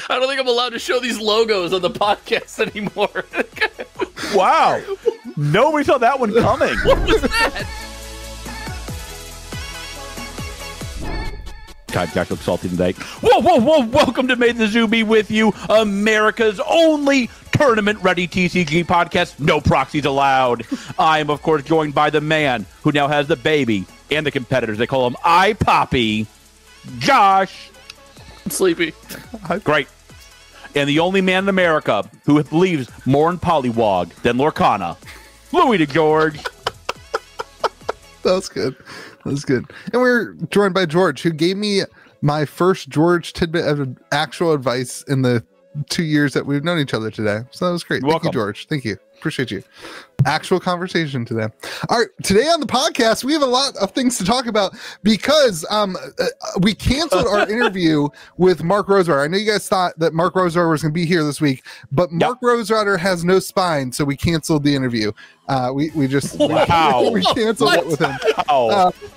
I don't think I'm allowed to show these logos on the podcast anymore. Wow. Nobody saw that one coming. What was that? God, Jack looks salty today. Whoa, whoa, whoa. Welcome to May the Zoo be with you, America's only tournament-ready TCG podcast. No proxies allowed. I am, of course, joined by the man who now has the baby and the competitors. They call him iPoppy, Josh. I'm sleepy. Great. And the only man in America who believes more in Pollywog than Lorcana, Louis DeGeorge. That was good. That was good. And we're joined by George, who gave me my first George tidbit of actual advice in the 2 years that we've known each other today. So that was great. Thank you, George. Thank you. Appreciate you. Actual conversation today. All right. Today on the podcast, we have a lot of things to talk about because we canceled our interview with Mark Rosewater. I know you guys thought that Mark Rosewater was going to be here this week, but Mark Rosewater has no spine, so we canceled the interview. We just we canceled it with him.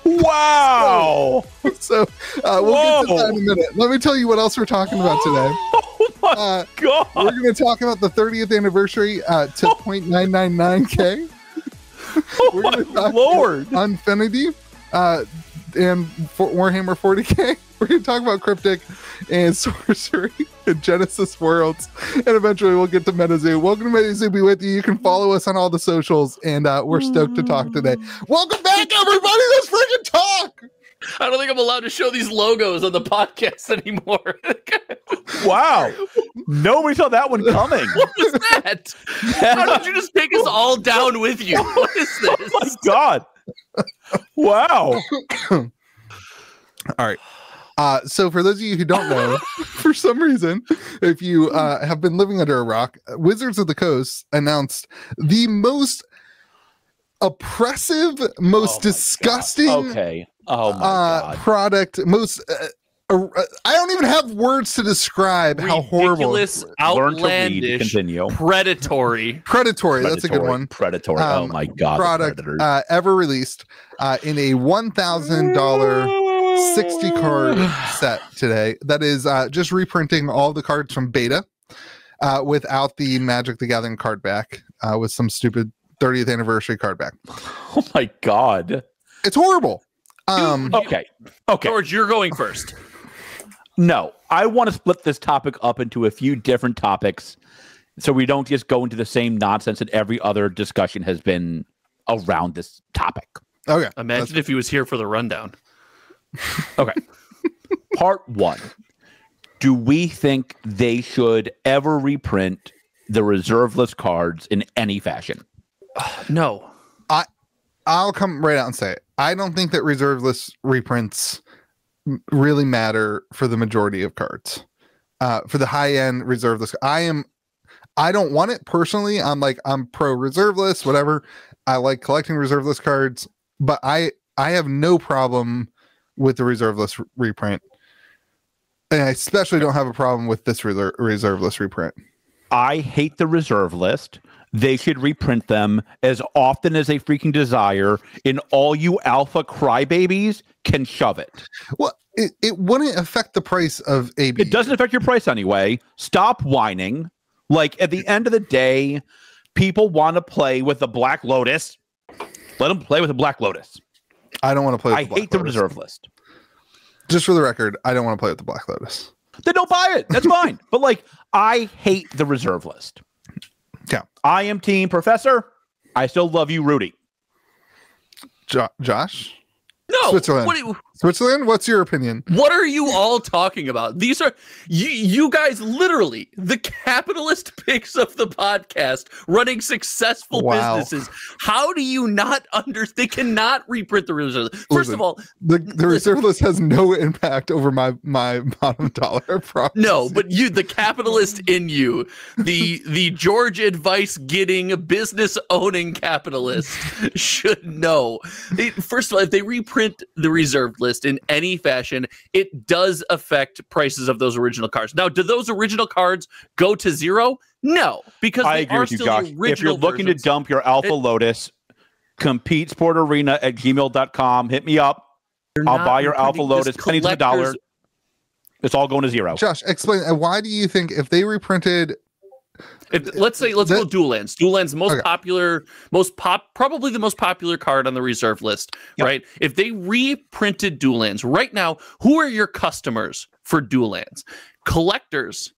Wow. So we'll get to that in a minute. Let me tell you what else we're talking about today. Oh my God. We're going to talk about the 30th anniversary to 0.999K. We're going to talk Lord. Unfinity and Warhammer 40K. We're going to talk about Cryptic and Sorcery and Genesis Worlds. And eventually we'll get to MetaZoo. Welcome to MetaZoo be with you. You can follow us on all the socials, and we're stoked to talk today. Welcome back, everybody. Let's freaking talk. I don't think I'm allowed to show these logos on the podcast anymore. Wow. Nobody saw that one coming. What was that? How did you just take us all down with you? What is this? Oh my God. Wow. All right. So for those of you who don't know, for some reason, if you have been living under a rock, Wizards of the Coast announced the most oppressive, most disgusting product, most I don't even have words to describe how horrible, ridiculous, outlandish, predatory. That's a good one. Predatory. Oh my God. Product ever released in a $1,000 60 card set today. That is just reprinting all the cards from beta without the Magic the Gathering card back, with some stupid 30th anniversary card back. Oh my God. It's horrible. Okay. George, you're going first. No, I want to split this topic up into a few different topics so we don't just go into the same nonsense that every other discussion has been around this topic. Okay. Imagine if he was here for the rundown. Okay. Part one. Do we think they should ever reprint the reserve list cards in any fashion? No. I'll come right out and say it. I don't think that reserve list reprints really matter for the majority of cards. For the high end reserve list, I don't want it personally. I'm pro reserve list, whatever. I like collecting reserve list cards, but I have no problem with the reserve list reprint. And I especially don't have a problem with this reserve list reprint. I hate the reserve list. They should reprint them as often as they freaking desire, and all you alpha crybabies can shove it. Well, it wouldn't affect the price of AB. It doesn't affect your price anyway. Stop whining. Like, at the end of the day, people want to play with the Black Lotus. Let them play with the Black Lotus. I don't want to play with the Black Lotus. I hate the reserve list. Just for the record, I don't want to play with the Black Lotus. Then don't buy it. That's fine. But, like, I hate the reserve list. Yeah. I am Team Professor. I still love you, Rudy. Josh? No. Switzerland. Switzerland? What's your opinion? What are you all talking about? These are you guys literally the capitalist picks of the podcast running successful businesses. How do you not they cannot reprint the reserve list? First of all, the reserve list has no impact over my bottom dollar. No, but the capitalist in you, the George advice getting business owning capitalist should know. First of all, if they reprint the reserve list in any fashion, it does affect prices of those original cards. Now, do those original cards go to zero? No, because I agree with you, Josh. If you're looking to dump your Alpha Lotus, competesportarena@gmail.com. Hit me up. I'll buy your Alpha Lotus, pennies to the dollar. It's all going to zero. Josh, explain. Why do you think if they reprinted? Let's go Dual Lands. Dual Lands, probably the most popular card on the reserve list, right? If they reprinted Dual Lands right now, who are your customers for Dual Lands? Collectors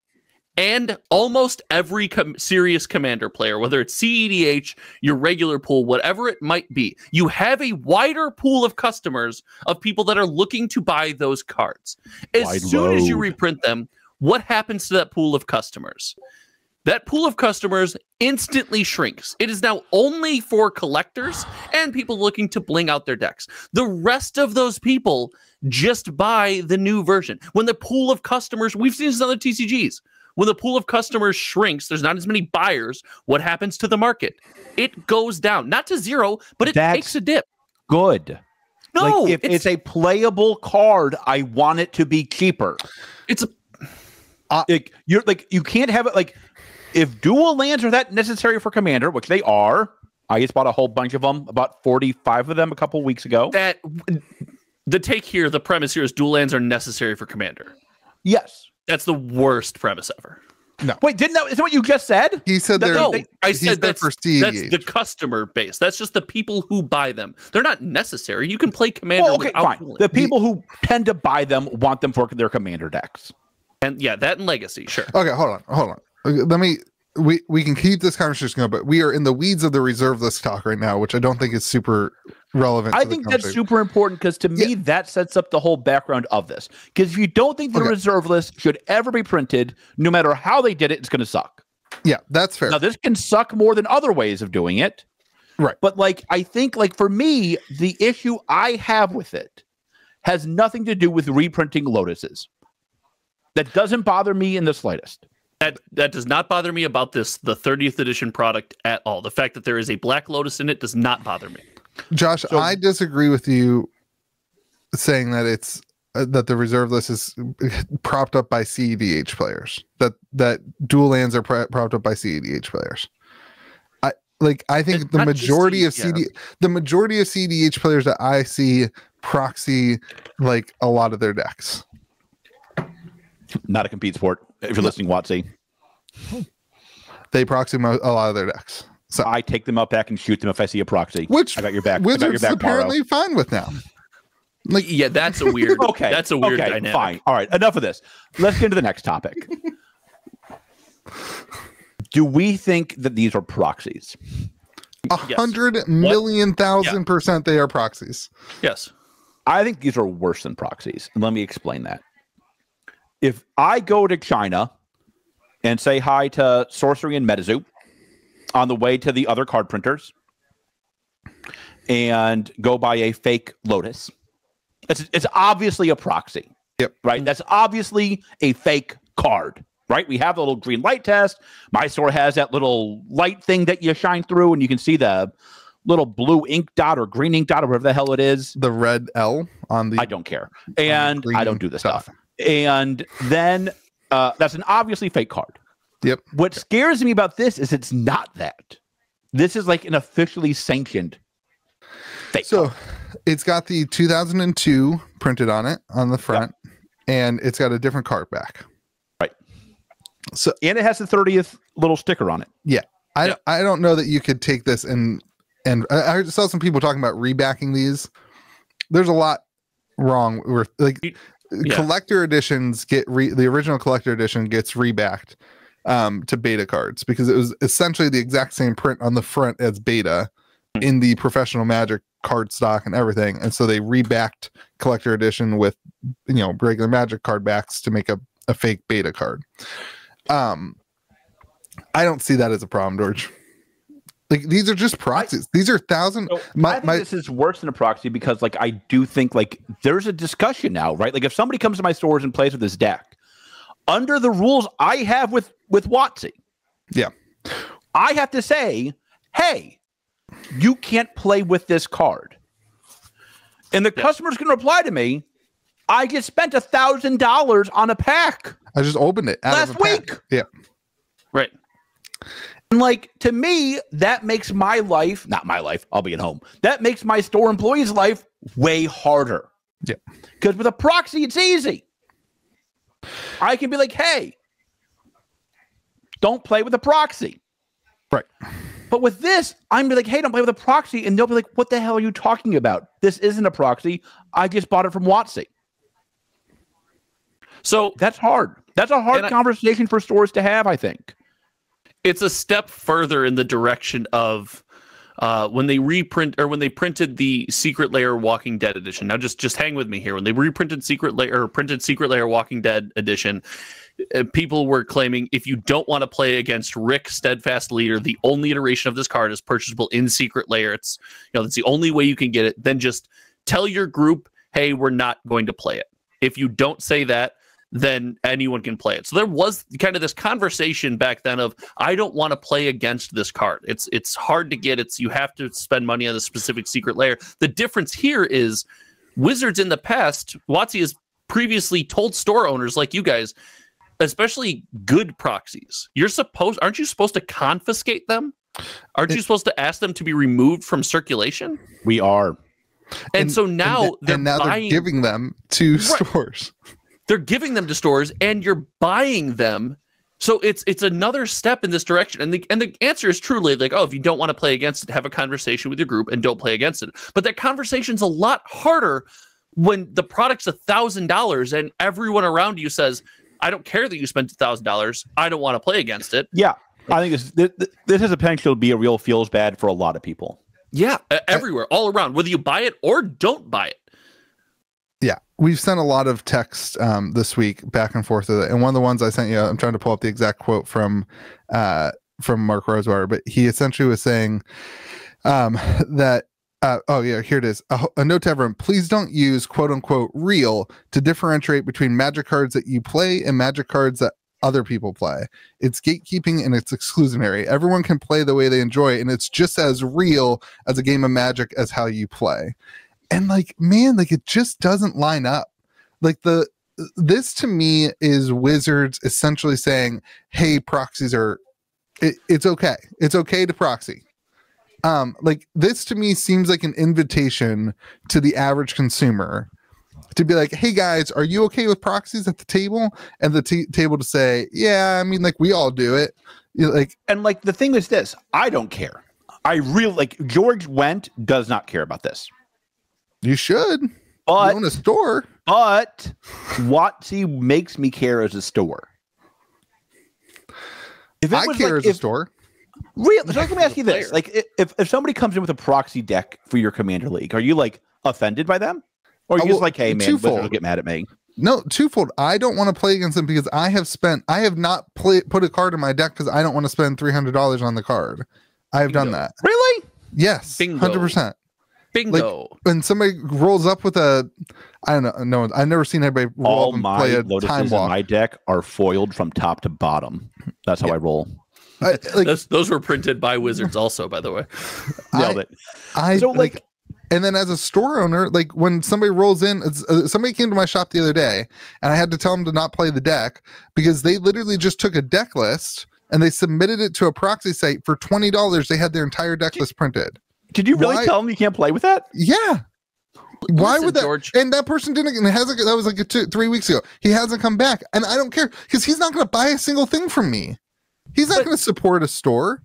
and almost every serious Commander player, whether it's CEDH, your regular pool, whatever it might be. You have a wider pool of customers of people that are looking to buy those cards. As soon as you reprint them, what happens to that pool of customers? That pool of customers instantly shrinks. It is now only for collectors and people looking to bling out their decks. The rest of those people just buy the new version. When the pool of customers, we've seen this in other TCGs, when the pool of customers shrinks, there's not as many buyers. What happens to the market? It goes down, not to zero, but it takes a dip. Good. No, like if it's a playable card, I want it to be cheaper. It's you can't have it like. If Dual Lands are that necessary for Commander, which they are, I just bought a whole bunch of them, about 45 of them a couple weeks ago. The premise here is Dual Lands are necessary for Commander. Yes. That's the worst premise ever. No. Wait, isn't that what you just said? He said I said that's the customer base. That's just the people who buy them. They're not necessary. You can play Commander without Dual Lands. The people who tend to buy them want them for their Commander decks. And that and Legacy, sure. Okay, hold on. Let me. We can keep this conversation going, but we are in the weeds of the reserve list talk right now, which I don't think is super relevant. I think that's super important because to me that sets up the whole background of this. Because if you don't think the reserve list should ever be printed, no matter how they did it, it's going to suck. Yeah, that's fair. Now this can suck more than other ways of doing it, right? But I think for me, the issue I have with it has nothing to do with reprinting Lotuses. That doesn't bother me in the slightest. That does not bother me about the 30th edition product at all. The fact that there is a Black Lotus in it does not bother me. Josh, I disagree with you saying that it's that the reserve list is propped up by CEDH players. That Dual Lands are propped up by CEDH players. I think the majority of CEDH players that I see proxy like a lot of their decks. Not a compete sport. If you're listening, WotC. They proxy a lot of their decks. So I take them out back and shoot them if I see a proxy. Which I got your back. Wizards apparently fine with now. That's a weird. That's a weird dynamic. Fine. All right. Enough of this. Let's get into the next topic. Do we think that these are proxies? 100,000,000% they are proxies. Yes. I think these are worse than proxies. And let me explain that. If I go to China and say hi to Sorcery and MetaZoo on the way to the other card printers and go buy a fake Lotus, it's obviously a proxy. Yep. Right? That's obviously a fake card. Right? We have the little green light test. My store has that little light thing that you shine through and you can see the little blue ink dot or green ink dot or whatever the hell it is. The red L on the... I don't care. And I don't do this stuff. And then that's an obviously fake card. Yep. What scares me about this is it's not that. This is like an officially sanctioned fake card. It's got the 2002 printed on it on the front, and it's got a different card back. Right. So and it has the 30th little sticker on it. Yeah. I don't know that you could take this and I saw some people talking about rebacking these. There's a lot wrong with collector editions the original collector edition gets rebacked to beta cards because it was essentially the exact same print on the front as beta in the professional Magic card stock and everything, and so they rebacked collector edition with regular Magic card backs to make a fake beta card. I don't see that as a problem, George. Like these are just proxies. These are thousand. So I think this is worse than a proxy because, I do think there's a discussion now, right? Like if somebody comes to my stores and plays with this deck, under the rules I have with WotC, I have to say, hey, you can't play with this card, and the customer's going to reply to me, I just spent $1,000 on a pack. I just opened it last week. Yeah, right. And to me, that makes my life, not my life, I'll be at home. That makes my store employee's life way harder. Yeah. Because with a proxy, it's easy. I can be like, hey, don't play with a proxy. Right. But with this, I'm be like, hey, don't play with a proxy. And they'll be like, what the hell are you talking about? This isn't a proxy. I just bought it from WotC. So that's hard. That's a hard conversation for stores to have, I think. It's a step further in the direction of when they printed the Secret Lair Walking Dead edition. Now just hang with me here. When they reprinted Secret Lair Walking Dead edition, people were claiming if you don't want to play against Rick, Steadfast Leader, the only iteration of this card is purchasable in Secret Lair. It's that's the only way you can get it. Then just tell your group, hey, we're not going to play it. If you don't say that, then anyone can play it. So there was kind of this conversation back then of, I don't want to play against this card. It's hard to get. You have to spend money on the specific Secret Lair. The difference here is Wizards in the past, WotC has previously told store owners like you guys, especially good proxies, aren't you supposed to confiscate them? Aren't you supposed to ask them to be removed from circulation? We are. And so now they're giving them to stores. They're giving them to stores, and you're buying them. So it's another step in this direction. And the answer is truly like, oh, if you don't want to play against it, have a conversation with your group and don't play against it. But that conversation's a lot harder when the product's $1,000 and everyone around you says, I don't care that you spent $1,000. I don't want to play against it. Yeah, I think this has a potential to be a real feels bad for a lot of people. Yeah, everywhere, all around, whether you buy it or don't buy it. Yeah, we've sent a lot of text this week back and forth with it. And one of the ones I sent you, I'm trying to pull up the exact quote from Mark Rosewater, but he essentially was saying that, here it is. A note to everyone, please don't use quote unquote real to differentiate between Magic cards that you play and Magic cards that other people play. It's gatekeeping and it's exclusionary. Everyone can play the way they enjoy, and it's just as real as a game of Magic as how you play. And like, man, like it just doesn't line up. Like this to me is Wizards essentially saying, hey, proxies are, it's okay. It's okay to proxy. Like this to me seems like an invitation to the average consumer to be like, hey guys, are you okay with proxies at the table? And the table to say, yeah, I mean, like we all do it. And like the thing is this, I don't care. I really like George Wendt does not care about this. You should. But you own a store. But WotC makes me care as a store. I care as a store. Really? So let me ask you this: like, if somebody comes in with a proxy deck for your Commander League, are you like offended by them, or are you just like, hey man, Wizards will get mad at me? No, twofold. I don't want to play against them because I have not put a card in my deck because I don't want to spend $300 on the card. I have done that. Really? Yes, 100%. Bingo. Like, when somebody rolls up with I don't know. No, I've never seen anybody roll up and play a time walk. In my deck are foiled from top to bottom. That's how I roll. Those were printed by Wizards also, by the way. Nailed it. And then as a store owner, like when somebody rolls in, somebody came to my shop the other day and I had to tell them to not play the deck because they literally just took a deck list and they submitted it to a proxy site for $20. They had their entire deck list printed. Did you really tell them you can't play with that? Yeah. Why would that? George. And that person didn't. And that was like 3 weeks ago. He hasn't come back, and I don't care because he's not going to buy a single thing from me. He's not going to support a store.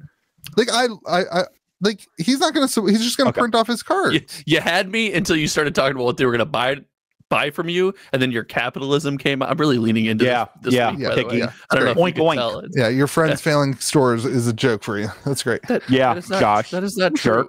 Like like he's not going to. He's just going to print off his card. You had me until you started talking about what they were going to buy from you, and then your capitalism came out. I'm really leaning into this week, by the way. I don't know if you can tell. Yeah, your friends failing stores is a joke for you. That's great. Josh. That is not true.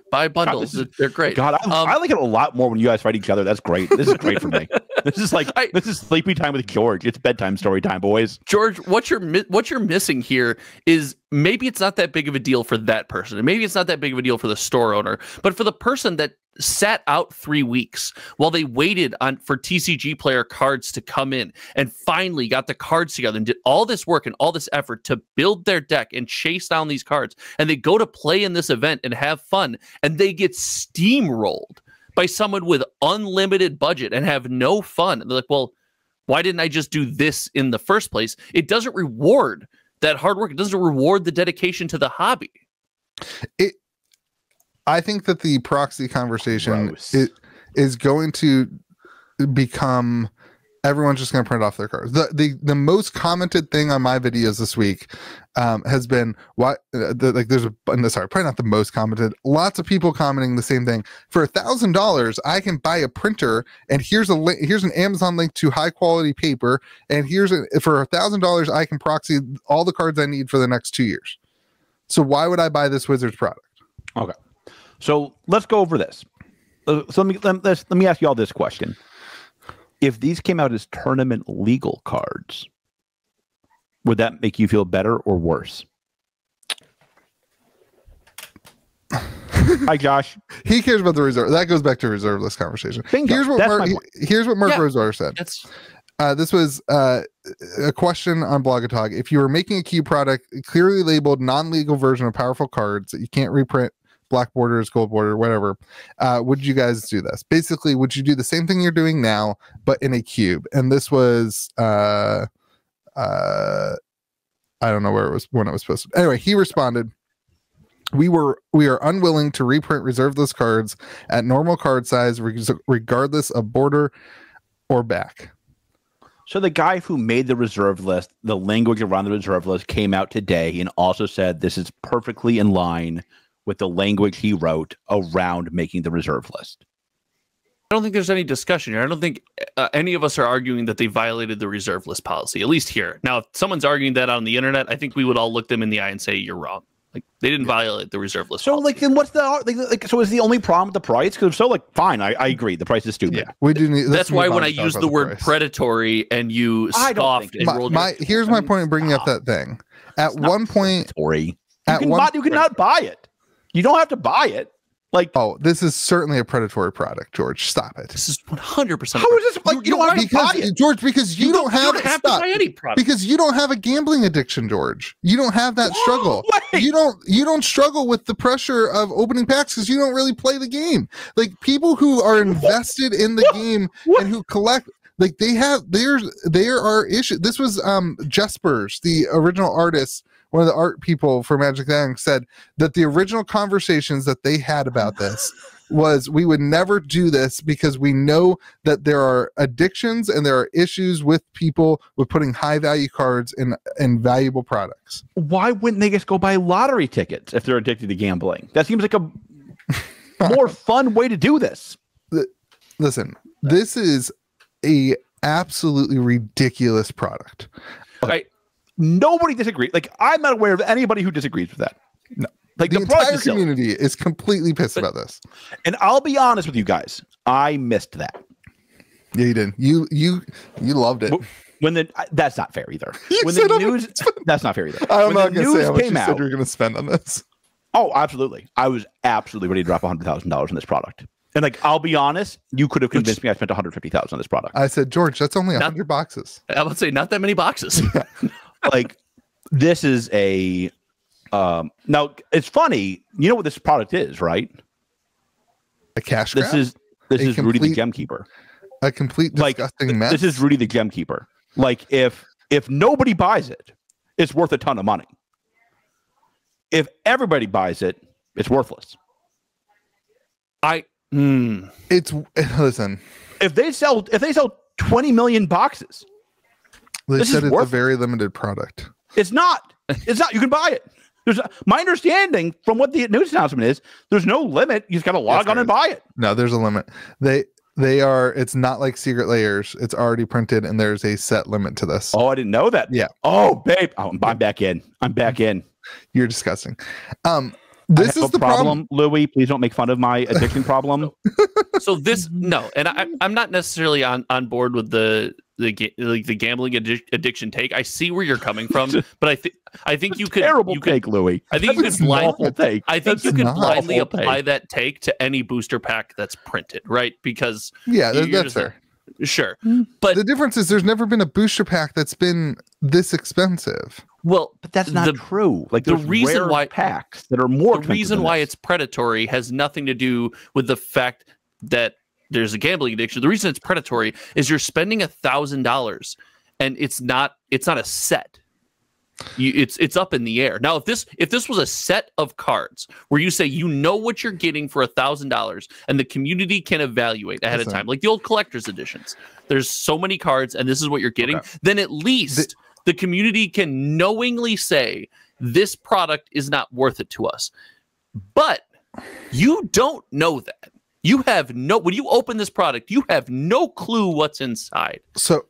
Buy bundles. They're great. God, I like it a lot more when you guys fight each other. That's great. This is great for me. This is like this is sleepy time with George. It's bedtime story time, boys. George, what you're missing here is maybe it's not that big of a deal for that person, and maybe it's not that big of a deal for the store owner, but for the person that sat out 3 weeks while they waited for TCG player cards to come in and finally got the cards together and did all this work and all this effort to build their deck and chase down these cards, and they go to play in this event and have fun, and they get steamrolled by someone with unlimited budget and have no fun. And they're like, well, why didn't I just do this in the first place? It doesn't reward that hard work. It doesn't reward the dedication to the hobby. I think that the proxy conversation is going to become everyone's just going to print off their cards. The most commented thing on my videos this week has been why probably not the most commented. Lots of people commenting the same thing. For $1,000, I can buy a printer, and here's an Amazon link to high quality paper, and for $1,000 I can proxy all the cards I need for the next 2 years. So why would I buy this Wizards product? Okay, so let's go over this. So let me ask you all this question. If these came out as tournament legal cards, would that make you feel better or worse? Hi, Josh. He cares about the reserve. That goes back to reserve list conversation. Bingo. Here's what Mark Roswater said. This was a question on Blogatog. If you were making a Cube product, clearly labeled non-legal version of powerful cards that you can't reprint, black borders, gold border, whatever, would you guys do this? Basically, would you do the same thing you're doing now, but in a cube? And this was I don't know when it was posted. Anyway, he responded, we are unwilling to reprint reserve list cards at normal card size, regardless of border or back. So the guy who made the reserve list, the language around the reserve list came out today and also said this is perfectly in line with the language he wrote around making the reserve list. I don't think there's any discussion here. I don't think any of us are arguing that they violated the reserve list policy, at least here. Now, if someone's arguing that on the internet, I think we would all look them in the eye and say, you're wrong. Like, they didn't violate the reserve list So, policy. then what's so is the only problem with the price? Because fine, I agree. The price is stupid. Yeah, we do need. That's why when I use the word predatory and you scoffed and rolled here's my point in bringing up that thing. At one point, you cannot buy it. You don't have to buy it. This is certainly a predatory product, George. Stop it. This is 100%. How is this? You don't have to buy it, George, because you don't have to buy any product. Because you don't have a gambling addiction, George. You don't have that struggle. Wait. You don't struggle with the pressure of opening packs because you don't really play the game. Like people who are invested in the game and who collect. Like there are issues. This was Jespers, the original artist. One of the art people for Magic the Gathering said that the original conversations that they had about this was we would never do this because we know that there are addictions and there are issues with people with putting high value cards in valuable products. Why wouldn't they just go buy lottery tickets if they're addicted to gambling? That seems like a more fun way to do this. Listen, this is a absolutely ridiculous product. Okay. Nobody disagrees. Like, I'm not aware of anybody who disagrees with that. No. Like the entire community is completely pissed about this. And I'll be honest with you guys. I missed that. Yeah, you did. You loved it. That's not fair either. That's not fair either. I'm not going to say how much you said you're going to spend on this. Oh, absolutely. I was absolutely ready to drop $100,000 on this product. And I'll be honest, you could have convinced me I spent $150,000 on this product. I said, George, that's only 100 boxes. I would say not that many boxes. This is a now it's funny. You know what this product is, right? A cash grab? This is Rudy the Gem Keeper. A complete disgusting mess. This is Rudy the Gem Keeper. If nobody buys it, it's worth a ton of money. If everybody buys it, it's worthless. It's listen. If they sell 20 million boxes, they said it's a very limited product. It's not. You can buy it. My understanding from what the news announcement is, there's no limit. You just got to log on and buy it. No, there's a limit. It's not like Secret Layers. It's already printed and there's a set limit to this. Oh, I didn't know that. Yeah. Oh, babe. Oh, I'm back in. You're disgusting. This is the problem, Louis. Please don't make fun of my addiction problem. So and I'm not necessarily on board with the gambling addiction take. I see where you're coming from, but I think you could take, Louis. I think you could blindly apply that take to any booster pack that's printed, right? Because that's fair. Sure, but the difference is there's never been a booster pack that's been this expensive. Well, but that's not true. The reason why packs that are more the reason why it's predatory has nothing to do with the fact that there's a gambling addiction. The reason it's predatory is you're spending $1,000 and it's not a set. It's up in the air. Now, if this was a set of cards where you say you know what you're getting for $1,000 and the community can evaluate ahead of time, like the old collector's editions, there's so many cards and this is what you're getting, then at least the community can knowingly say this product is not worth it to us. But you don't know that. You have when you open this product, you have no clue what's inside. So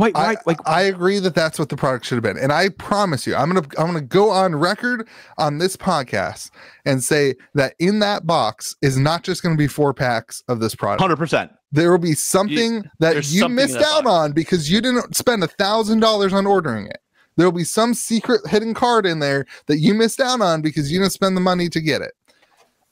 I agree that that's what the product should have been. And I promise you, I'm gonna go on record on this podcast and say that in that box is not just going to be 4 packs of this product. 100%. There will be something that you missed out on because you didn't spend $1,000 on ordering it. There will be some secret hidden card in there that you missed out on because you didn't spend the money to get it.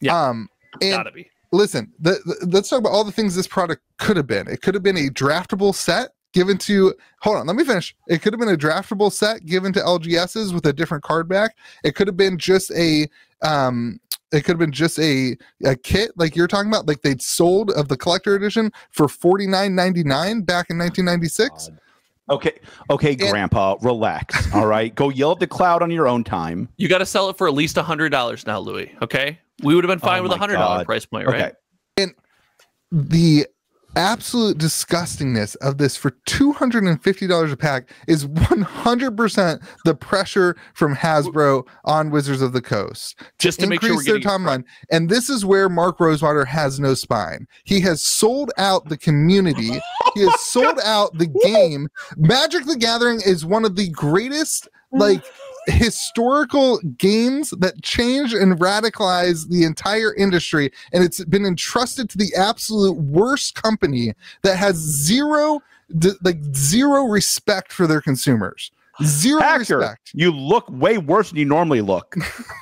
Yeah, gotta be. Listen, let's talk about all the things this product could have been. It could have been a draftable set given to, hold on, let me finish. It could have been a draftable set given to LGSs with a different card back. It could have been just a kit like you're talking about, like they'd sold of the collector edition for $49.99 back in 1996. Okay, Grandpa, relax. All right, go yell at the cloud on your own time. You got to sell it for at least $100 now, Louis. Okay, we would have been fine with $100 price point, right? Okay. And the absolute disgustingness of this for $250 a pack is 100% the pressure from Hasbro on Wizards of the Coast just to make sure we're getting their timeline. And this is where Mark Rosewater has no spine. He has sold out the community. He has sold out the game. Magic the Gathering is one of the greatest historical games that changed and radicalized the entire industry, and it's been entrusted to the absolute worst company that has zero respect for their consumers. Zero Hacker, respect. You look way worse than you normally look.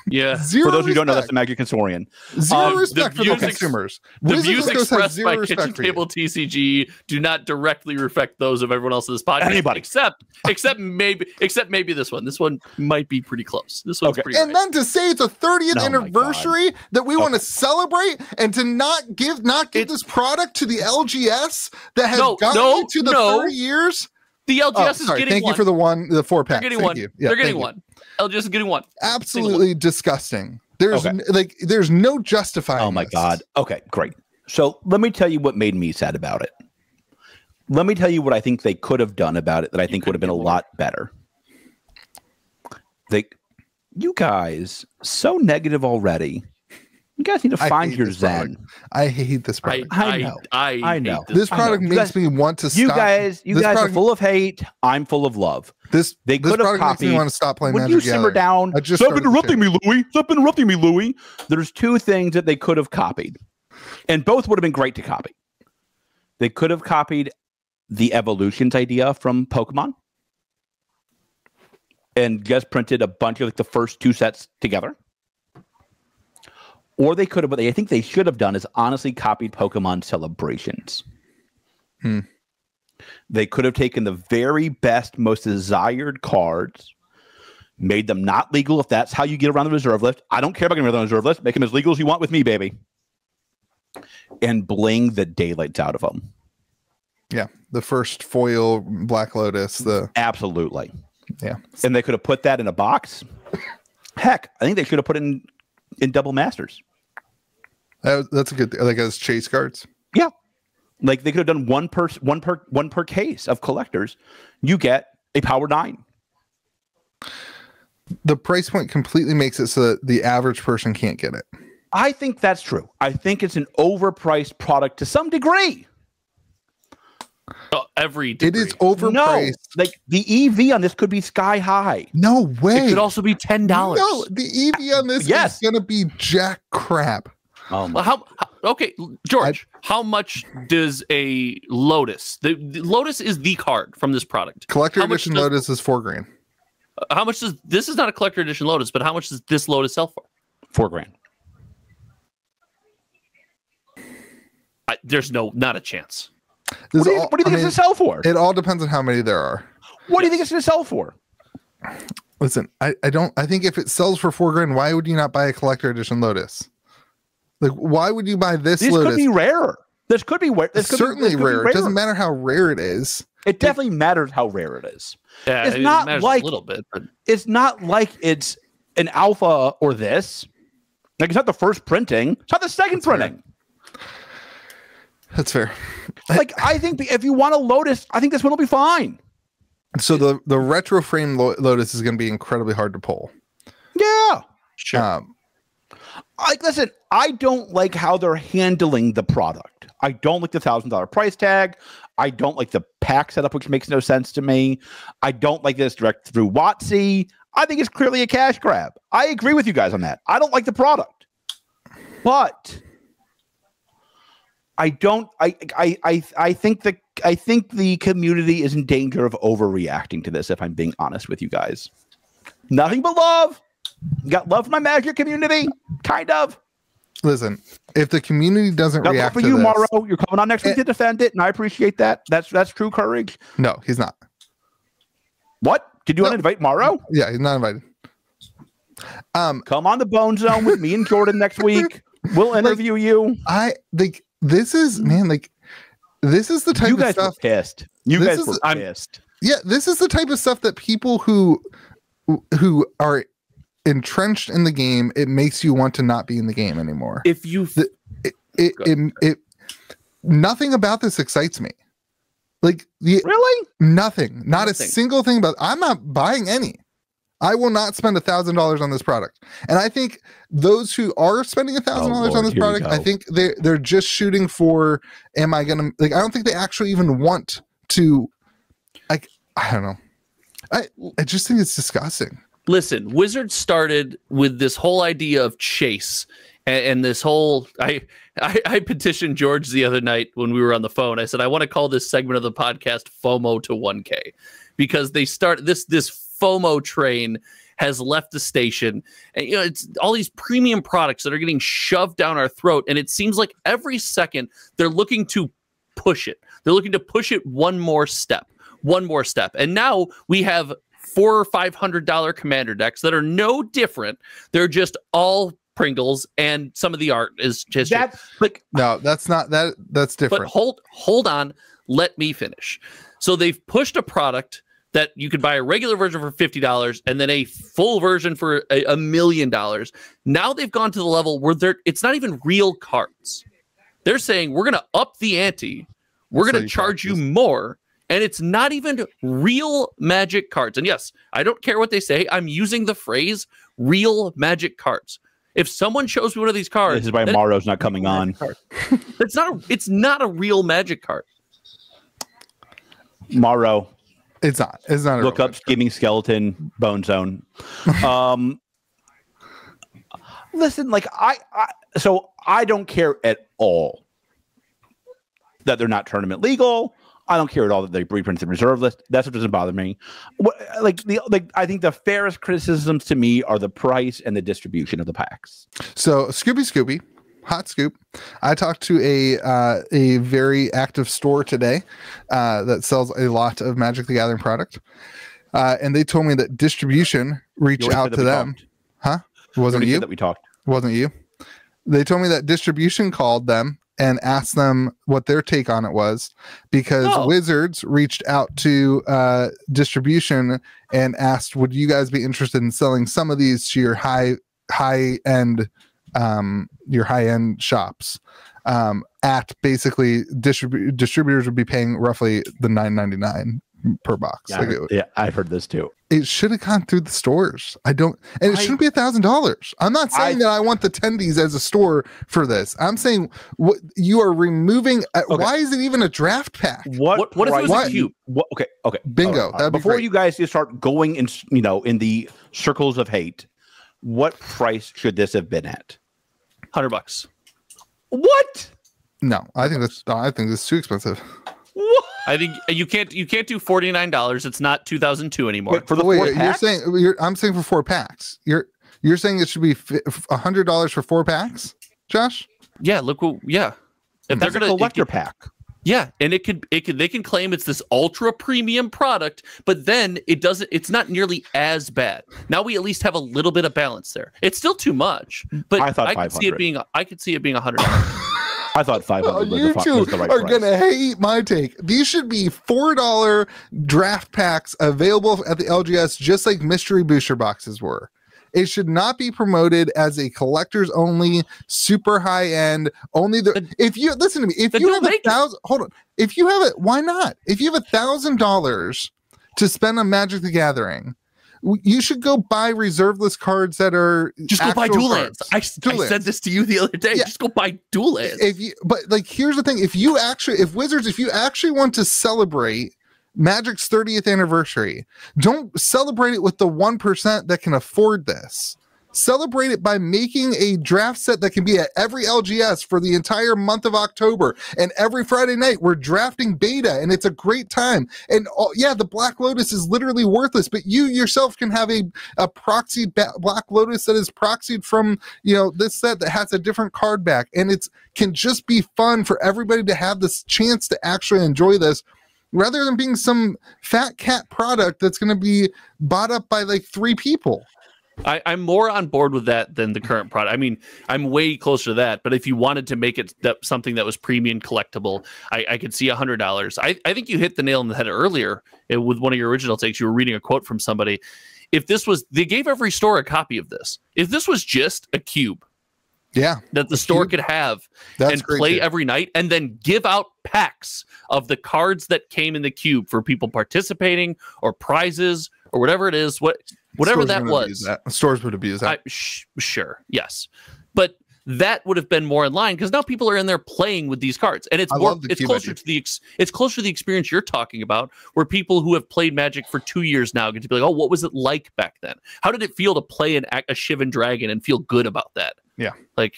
Yeah. Zero For those who don't know, respect. that's the Magic Historian. Zero respect for the consumers. The Wizards views of the Coast has expressed zero by respect Kitchen for you. Table TCG do not directly reflect those of everyone else in this podcast. Anybody. except maybe this one. This one might be pretty close. This one's pretty. And then to say it's a 30th Oh my anniversary that we want to celebrate, and to not give this product to the LGS that has gotten to the 30 years. The LGS is getting thank one. you for the 4 pack. They're getting thank one. you. Yeah, They're getting one. LGS is getting one. Absolutely disgusting. There's there's no justifying. Oh my God. Okay, great. So let me tell you what made me sad about it. Let me tell you what I think they could have done about it that I think would have been a lot better. You guys, so negative already. You guys need to find your zen. I hate this product. I know. This product makes me want to stop. You guys are full of hate. I'm full of love. They could have copied. Makes me want to stop playing Magic Would you simmer down? Stop interrupting me, Louis. Stop interrupting me, Louis. There's 2 things that they could have copied, and both would have been great to copy. They could have copied the evolutions idea from Pokemon and just printed a bunch of the first 2 sets together. Or they could have, what I think they should have done is honestly copied Pokemon Celebrations. They could have taken the very best, most desired cards, made them not legal if that's how you get around the reserve list. I don't care about getting around the reserve list. Make them as legal as you want with me, baby. And bling the daylights out of them. Yeah, the first foil Black Lotus. Absolutely. Yeah. And they could have put that in a box. Heck, I think they should have put it in Double Masters. That's a good thing. Like as chase cards. Yeah, like they could have done one per case of collectors. You get a Power 9. The price point completely makes it so that the average person can't get it. I think that's true. I think it's an overpriced product to some degree. Every degree. It is overpriced. No, like the EV on this could be sky high. No way. It could also be $10. No, the EV on this is going to be jack crap. Well, okay, George, how much does a Lotus? The Lotus is the card from this product. Collector edition Lotus is $4,000. How much does this is not a collector edition Lotus, but how much does this Lotus sell for? $4,000. There's not a chance. What do you think it's going to sell for? It all depends on how many there are. What do you think it's going to sell for? Listen, I think if it sells for $4,000, why would you not buy a collector edition Lotus? Like, why would you buy this Lotus? This could be rarer. This could be certainly rare. It doesn't matter how rare it is. It definitely matters how rare it is. Yeah, It's it not matters like a little bit, but it's not like it's an alpha or this. Like it's not the first printing. It's not the second printing. That's fair. Like I think if you want a Lotus, I think this one will be fine. So the retro frame Lotus is going to be incredibly hard to pull. Yeah. sure. Listen, I don't like how they're handling the product. I don't like the $1,000 price tag. I don't like the pack setup, which makes no sense to me. I don't like this direct through WotC. I think it's clearly a cash grab. I agree with you guys on that. I don't like the product, but I don't. I think the community is in danger of overreacting to this. If I'm being honest with you guys, nothing but love. Got love for my Magic community, kind of. Listen, if the community doesn't Got love react for to you, this, Morrow. You're coming on next week to defend it, and I appreciate that. That's true courage. no, he's not. What? Did you want to invite Morrow? Yeah, he's not invited. Come on the Bone Zone with me and Jordan next week. We'll interview you. I think this is this is the type You of guys were stuff. pissed. You This guys is- were pissed. Yeah, this is the type of stuff that people who are entrenched in the game, it makes you want to not be in the game anymore. if you It nothing about this excites me. Like Really? nothing, not Nothing. a single thing about. I'm not buying any. I will not spend $1,000 on this product. And I think those who are spending $1,000 on this Lord, here we product, I go. think they're just shooting for. Am I gonna like? I don't think they actually even want to. Like I don't know. I just think it's disgusting. listen, Wizards started with this whole idea of chase and this whole I petitioned George the other night when we were on the phone. I said I want to call this segment of the podcast FOMO to 1K because they start this FOMO train has left the station, and it's all these premium products that are getting shoved down our throat, and it seems like every second they're looking to push it. They're looking to push it one more step, and now we have $400 or $500 commander decks that are no different. They're just all Pringles, and some of the art is just That's like No, that's not that. That's different. but hold on, let me finish. So they've pushed a product that you could buy a regular version for $50 and then a full version for $1 million. Now they've gone to the level where it's not even real cards. They're saying we're going to up the ante. We're So going to you charge you practice. more. And it's not even real Magic cards. And yes, I don't care what they say. I'm using the phrase real Magic cards. If someone shows me one of these cards, This is why then Morrow's not coming on. it's not a real Magic card. Morrow, It's not. It's not. a look real up Scheming Skeleton Bone Zone. Listen, like so I don't care at all that they're not tournament legal. I don't care at all that they reprint the reserve list. That's what doesn't bother me. I think the fairest criticisms to me are the price and the distribution of the packs. So Scooby, hot scoop. I talked to a very active store today that sells a lot of Magic the Gathering product, and they told me that distribution reached You already out said to that we them. talked. Huh? You Wasn't already you? said that we talked. Wasn't you? They told me that distribution called them and asked them what their take on it was, because Oh. Wizards reached out to distribution and asked, would you guys be interested in selling some of these to your high end shops at basically distributors would be paying roughly the $9.99 per box. Yeah, I've heard this too. It should have gone through the stores. It shouldn't be $1,000. I'm not saying that I want the tendies as a store for this. I'm saying what you are removing. Why is it even a draft pack? What if it was a cube? Okay. Bingo. All right. That'd be Before great. you guys just start going in the circles of hate, what price should this have been at? $100. What? No, I think that's too expensive. What? I think you can't do $49. It's not 2002 anymore. Wait, for the Wait, four you're packs? saying I'm saying for 4 packs. You're saying it should be $100 for 4 packs, Josh? Yeah, look. Yeah, if That's a collector pack. yeah, and it could they can claim it's this ultra premium product, but then it's not nearly as bad. Now we at least have a little bit of balance there. It's still too much, but I thought I could see it 500. being $100. I thought 500 was You two the right are price. gonna hate my take. These should be $4 draft packs available at the LGS, just like mystery booster boxes were. It should not be promoted as a collector's only, super high end. Only if you listen to me, if you have if you have it, why not? If you have $1,000 to spend on Magic the Gathering, you should go buy reserve list cards that are just go buy dual lands. I said this to you the other day. Yeah. Just go buy dual lands. But like, here's the thing: if you actually want to celebrate Magic's 30th anniversary, don't celebrate it with the 1% that can afford this. Celebrate it by making a draft set that can be at every LGS for the entire month of October, and every Friday night we're drafting beta, and it's a great time. And the Black Lotus is literally worthless, but you yourself can have a proxied Black Lotus that is proxied from this set that has a different card back, and it can just be fun for everybody to have this chance to actually enjoy this, rather than being some fat cat product that's going to be bought up by like 3 people. I'm more on board with that than the current product. I mean, I'm way closer to that. But if you wanted to make it something that was premium collectible, I could see $100. I think you hit the nail on the head earlier with one of your original takes. You were reading a quote from somebody. If this was, they gave every store a copy of this. If this was just a cube, that the store could have and play every night, and then give out packs of the cards that came in the cube for people participating or prizes or whatever it is, whatever that was. Stores would abuse that. Sure, yes, but that would have been more in line, because now people are in there playing with these cards, and it's closer to the experience you're talking about, where people who have played Magic for 2 years now get to be like, oh, what was it like back then? How did it feel to play a Shivan Dragon and feel good about that? Yeah, like.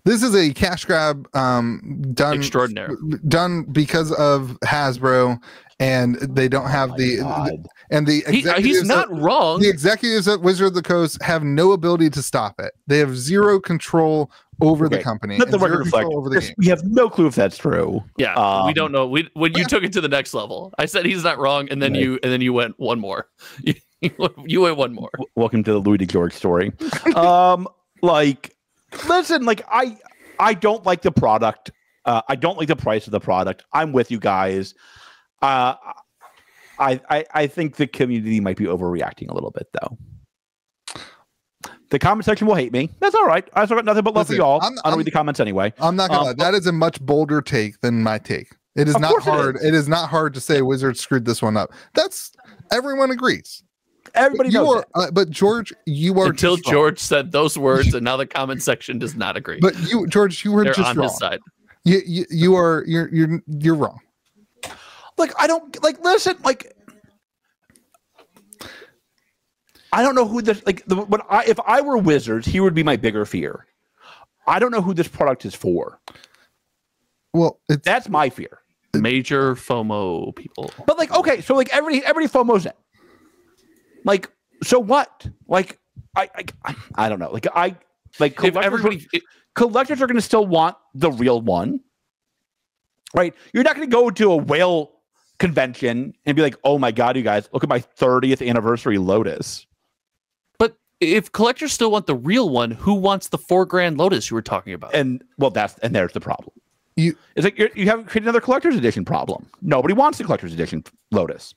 This is a cash grab done because of Hasbro, and they don't have he's not wrong. The executives at Wizard of the Coast have no ability to stop it. They have zero control over the company. Let the record reflect. We have no clue if that's true. Yeah, we don't know. When you took it to the next level, I said he's not wrong, and then you went one more. You went one more. Welcome to the Louis DeGeorge story. Listen, I don't like the product. I don't like the price of the product. I'm with you guys. I think the community might be overreacting a little bit, though. The comment section will hate me. That's all right. I still got nothing but love for y'all. I don't read the comments anyway. I'm not gonna lie. That is a much bolder take than my take. It is not hard. It is not hard to say Wizards screwed this one up. Everyone agrees. Everybody knows it. But George, you are until George said those words, and now the comment section does not agree. But George, you were They're just on wrong. his side. You're wrong. I don't listen. I don't know who this if I were Wizards, he would be my bigger fear. I don't know who this product is for. Well, that's my fear. Major FOMO people. But so everybody FOMO's it. So what? I don't know. Collectors are going to still want the real one, right? You're not going to go to a whale convention and be like, "Oh my god, you guys, look at my 30th anniversary Lotus." But if collectors still want the real one, who wants the $4,000 Lotus you were talking about? And there's the problem. You haven't created another collector's edition problem. Nobody wants the collector's edition Lotus.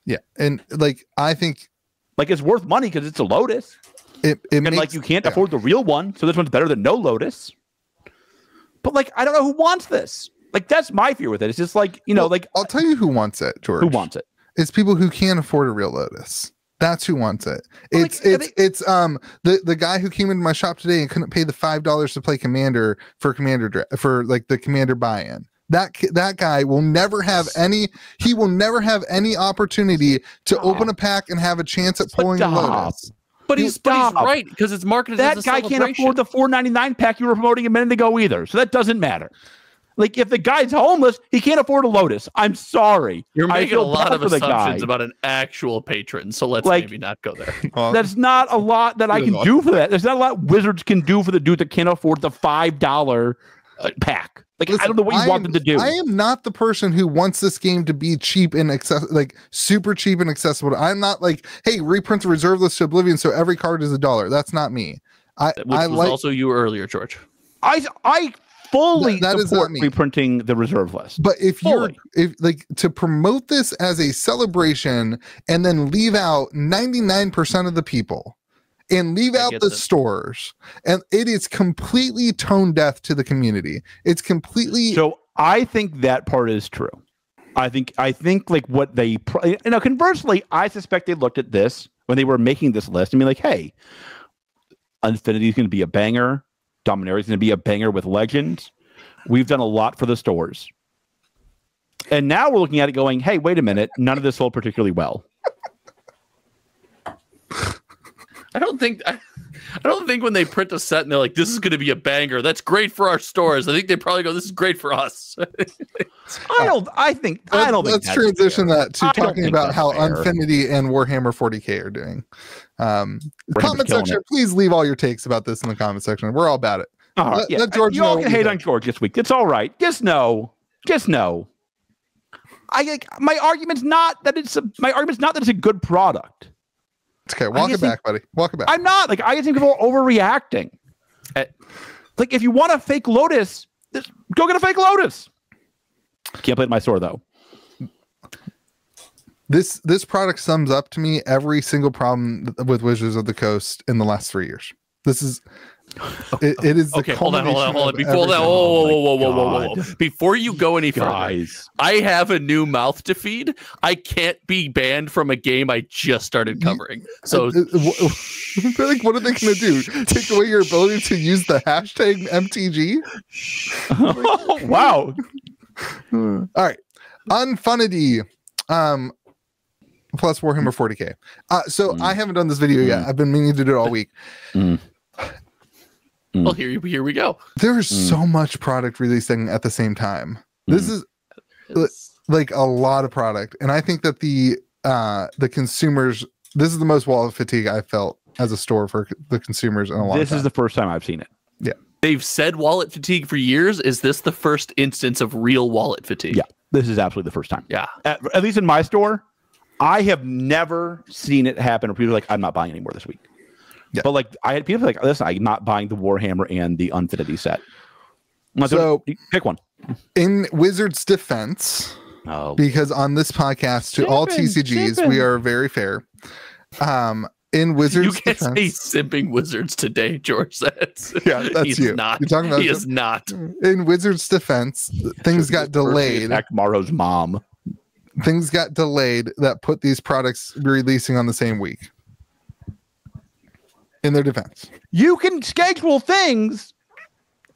Yeah, and I think it's worth money because it's a Lotus. You can't afford the real one, so this one's better than no Lotus. But I don't know who wants this. That's my fear with it. It's just I'll tell you who wants it, George. Who wants it? It's people who can't afford a real Lotus. That's who wants it. It's the guy who came into my shop today and couldn't pay the $5 to play Commander for the Commander buy-in. That guy will never have any. He will never have any opportunity to open a pack and have a chance at pulling the Lotus. But he's right, because it's marketed as a guy can't afford the $4.99 pack you were promoting a minute ago either. So that doesn't matter. If the guy's homeless, he can't afford a Lotus. I'm sorry. You're making a lot of assumptions about an actual patron, so let's maybe not go there. That's not a lot that I can do for that. There's not a lot Wizards can do for the dude that can't afford the $5 pack. Listen, I don't know what you want them to do. I am not the person who wants this game to be cheap and super cheap and accessible. I'm not hey, reprint the reserve list to Oblivion so every card is $1. That's not me. Which was also you earlier, George. I fully That is support not me. reprinting the reserve list. But if Fully. if like to promote this as a celebration and then leave out 99% of the people and leave out get the it. stores, and it is completely tone deaf to the community. It's completely So I think that part is true. I think like what they conversely, I suspect they looked at this when they were making this list and be like, hey, Unfinity is going to be a banger. Dominaria is going to be a banger with Legends. We've done a lot for the stores. And now we're looking at it going, hey, wait a minute. None of this sold particularly well. I don't think when they print a set and they're like, this is going to be a banger. That's great for our stores. I think they probably go, this is great for us. I think let's that's transition fair. that to I don't talking think about that's how fair. Unfinity and Warhammer 40K are doing. Comment killing section, it. please leave all your takes about this in the comment section. We're all about it. All right, Let- yeah. let George You all know can what hate you on George this week. It's all right. Just know. My argument's not that it's a good product. It's okay. Walk it just back, buddy. Walk it back. I'm not. Like, I just think people are overreacting. Like, if you want a fake Lotus, just go get a fake Lotus. Can't play at my store though. This product sums up to me every single problem with Wizards of the Coast in the last 3 years. This is it is the Okay, hold on. culmination of Before everything. that, whoa. Before you go any further, Guys, I have a new mouth to feed. I can't be banned from a game I just started covering. So like, what are they going to do? Take away your ability to use the hashtag MTG? wow. All right, Unfinity, plus Warhammer 40K. So I haven't done this video yet. I've been meaning to do it all week. well, here we go. There is so much product releasing at the same time. This is like a lot of product, and I think that the consumers. This is the most wallet fatigue I felt as a store for the consumers in a long time. This is the first time I've seen it. They've said wallet fatigue for years. Is this the first instance of real wallet fatigue? Yeah, this is absolutely the first time. Yeah. At least in my store, I have never seen it happen where people are like, I'm not buying anymore this week. Yeah. But like, I had people like, listen, I'm not buying the Warhammer and the Unfinity set. So- pick one. In Wizards' defense, Oh, because on this podcast, to all TCGs, we are very fair. In Wizards' You can't defense, say simping Wizards today, George. That's that's you. Not. You're talking about he this? is not. In Wizards' defense, things got delayed. Akmaro's mom. Things got delayed that put these products releasing on the same week. In their defense, You can schedule things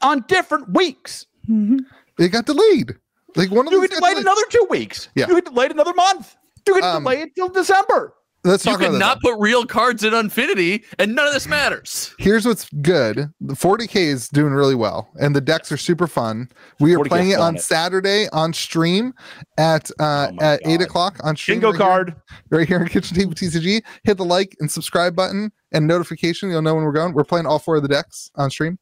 on different weeks. it got delayed. Like one of You them can delay it another 2 weeks. Yeah. You can delay it another month. You can delay it till December. Let's You talk about can that. not put real cards in Unfinity, and none of this matters. Here's what's good. The 40K is doing really well, and the decks are super fun. We are 40K playing it on killing it. Saturday on stream at my 8 God. o'clock on stream. Bingo right here- card. right here on Kitchen Table TCG. Hit the like and subscribe button and notification. You'll know when we're going. We're playing all 4 of the decks on stream.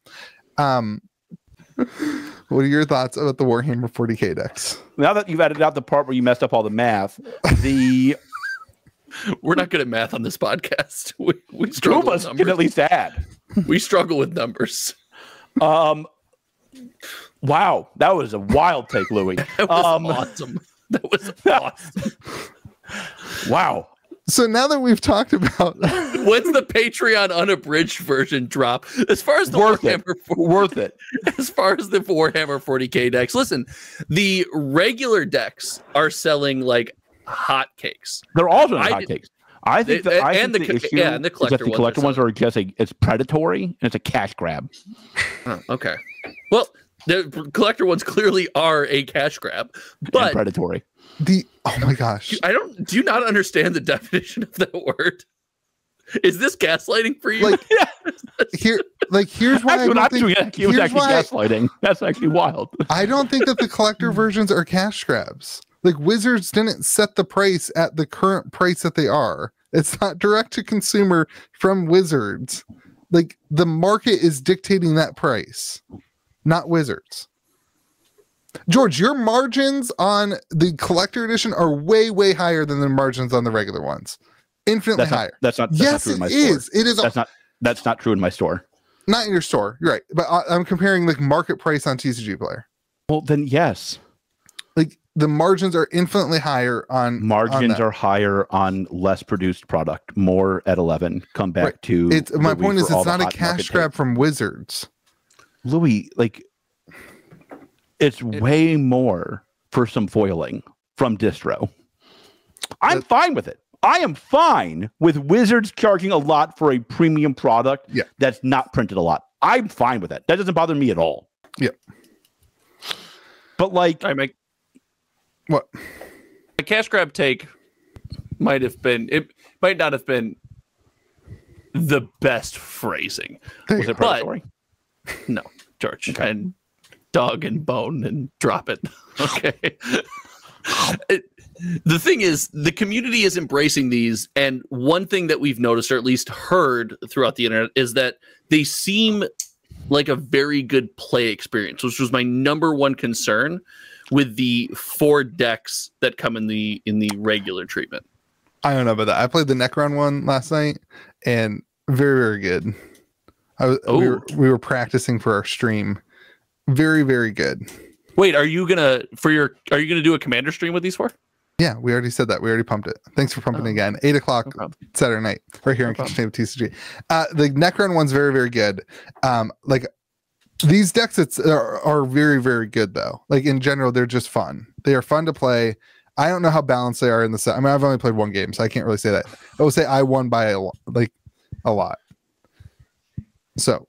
What are your thoughts about the Warhammer 40K decks? Now that you've added out the part where you messed up all the math, the We're not good at math on this podcast. We two struggle of with us can numbers. at least add. We struggle with numbers. Wow, that was a wild take, Louis. That was awesome. That was awesome. Wow. So now that we've talked about When's the Patreon unabridged version drop? As far as the Worth it. Worth it. As far as the Warhammer 40K decks, listen, the regular decks are selling like hotcakes. They're all doing I- hotcakes. I think They- I and think the the co- issue yeah, and the is that collector the ones collector are ones are just it's predatory and it's a cash grab. Oh, okay. Well, the collector ones clearly are a cash grab, And but predatory. oh my gosh. do you not understand the definition of that word? Is this gaslighting for you? Like here's why Actually, when I I'm don't doing think, it, it was here's actually why gaslighting. That's actually wild. I don't think that the collector versions are cash grabs. Like Wizards didn't set the price at the current price that they are. It's not direct to consumer from Wizards. Like the market is dictating that price, not Wizards. George, your margins on the collector edition are way, way higher than the margins on the regular ones. Infinitely higher. That's not Yes, true in my it store. is. It is. That's not true in my store. Not in your store. You're right. But I'm comparing like market price on TCG Player. Well, then yes. Like the margins are infinitely higher on Margins on are higher on less produced product, more at 11. Come back right. to it's my Louis point is for all it's the not a hot cash market grab takes. from Wizards. Louis, like it's way more for some foiling from distro. I'm fine with it. I am fine with Wizards charging a lot for a premium product that's not printed a lot. I'm fine with it. That doesn't bother me at all. Yep. But like, I make What? a cash grab take might not have been the best phrasing. was it predatory? No, George, and dog and bone and drop it. Okay. The thing is, the community is embracing these, and one thing that we've noticed, or at least heard throughout the internet, is that they seem like a very good play experience, which was my number one concern with the 4 decks that come in the regular treatment. I don't know about that. I played the Necron one last night, and very, very good. We were practicing for our stream. Very, very good. Wait, are you gonna do a commander stream with these 4? Yeah, we already said that. We already pumped it. Thanks for pumping again. 8:00 Saturday night, right here on Kitchen Table TCG. The Necron one's very, very good. Like these decks are very, very good though. Like in general, they're just fun. They are fun to play. I don't know how balanced they are in the set. I mean, I've only played one game, so I can't really say that. I would say I won by a lot. So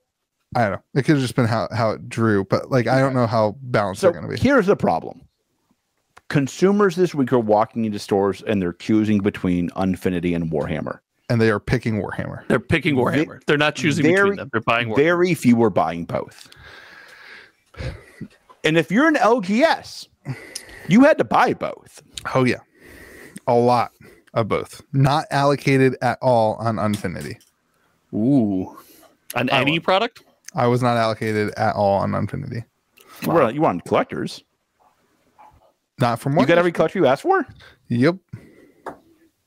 I don't know. It could have just been how it drew, but like I don't know how balanced they're going to be. Here's the problem. Consumers this week are walking into stores and they're choosing between Unfinity and Warhammer. And they are picking Warhammer. They're picking Warhammer. They're not choosing between them. They're buying Warhammer. Very few are buying both. And if you're an LGS, you had to buy both. Oh yeah, a lot of both. Not allocated at all on Unfinity. Ooh, on any product? I was not allocated at all on Unfinity. Wow. You want collectors? Not from what you got every collector you asked for. Yep.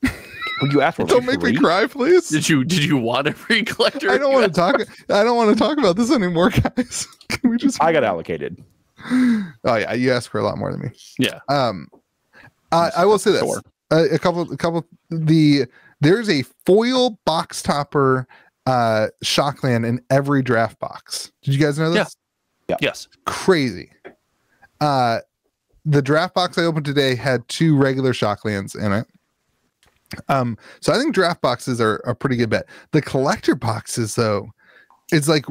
What you asked for? Don't make me cry, please. Did you want every collector? I don't want to talk. I don't want to talk about this anymore, guys. Can we just? I got allocated. Oh yeah, you asked for a lot more than me. Yeah. I will say this: a couple. There's a foil box topper Shockland in every draft box. Did you guys know this? Yeah. Yes. Crazy. The draft box I opened today had 2 regular Shocklands in it. So I think draft boxes are a pretty good bet. The collector boxes, though, it's like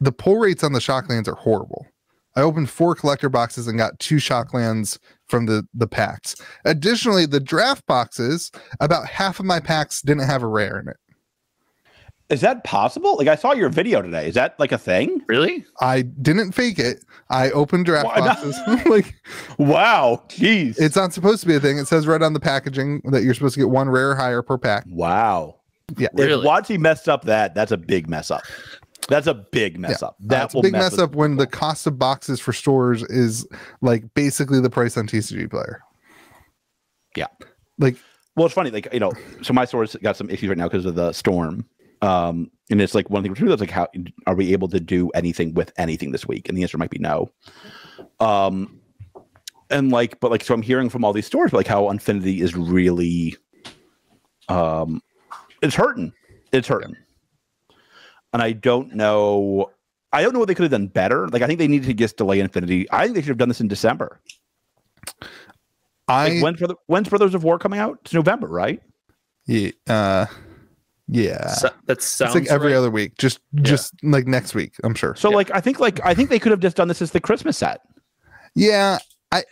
the pull rates on the Shocklands are horrible. I opened 4 collector boxes and got 2 Shocklands from the packs. Additionally, the draft boxes, about half of my packs didn't have a rare in it. Is that possible? Like I saw your video today. Is that like a thing? Really? I didn't fake it. I opened draft boxes. Like, wow, jeez. It's not supposed to be a thing. It says right on the packaging that you're supposed to get 1 rare higher per pack. Wow. Yeah. If WotC messed up that's a big mess up. That's a big mess up. That's a big mess up when the cost of boxes for stores is like basically the price on TCG Player. Yeah. Like, well, it's funny. Like, so my store's got some issues right now because of the storm. And it's like one thing that's like, how are we able to do anything with anything this week? And the answer might be no. And like, but like, so I'm hearing from all these stores like how Unfinity is really, it's hurting. It's hurting. And I don't know what they could have done better. Like, I think they needed to just delay Infinity. I think they should have done this in December. When's Brothers of War coming out? It's November, right? Yeah. Yeah. So, that sounds it's like every right. other week. Just like next week, I'm sure. So I think they could have just done this as the Christmas set. Yeah. I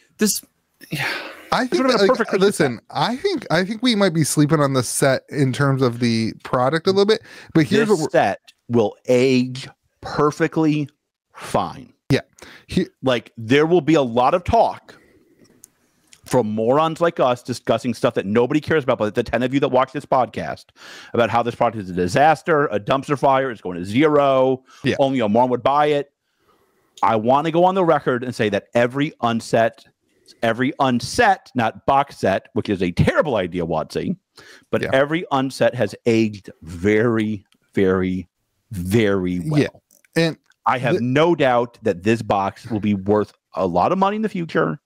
think that, like, listen, I think we might be sleeping on the set in terms of the product a little bit. But here's this what set will age perfectly fine. Yeah. Like there will be a lot of talk from morons like us discussing stuff that nobody cares about, but the 10 of you that watch this podcast about how this product is a disaster, a dumpster fire, it's going to zero, only a moron would buy it. I want to go on the record and say that every unset, not box set, which is a terrible idea, WotC, but every unset has aged very, very very well. Yeah. And I have no doubt that this box will be worth a lot of money in the future.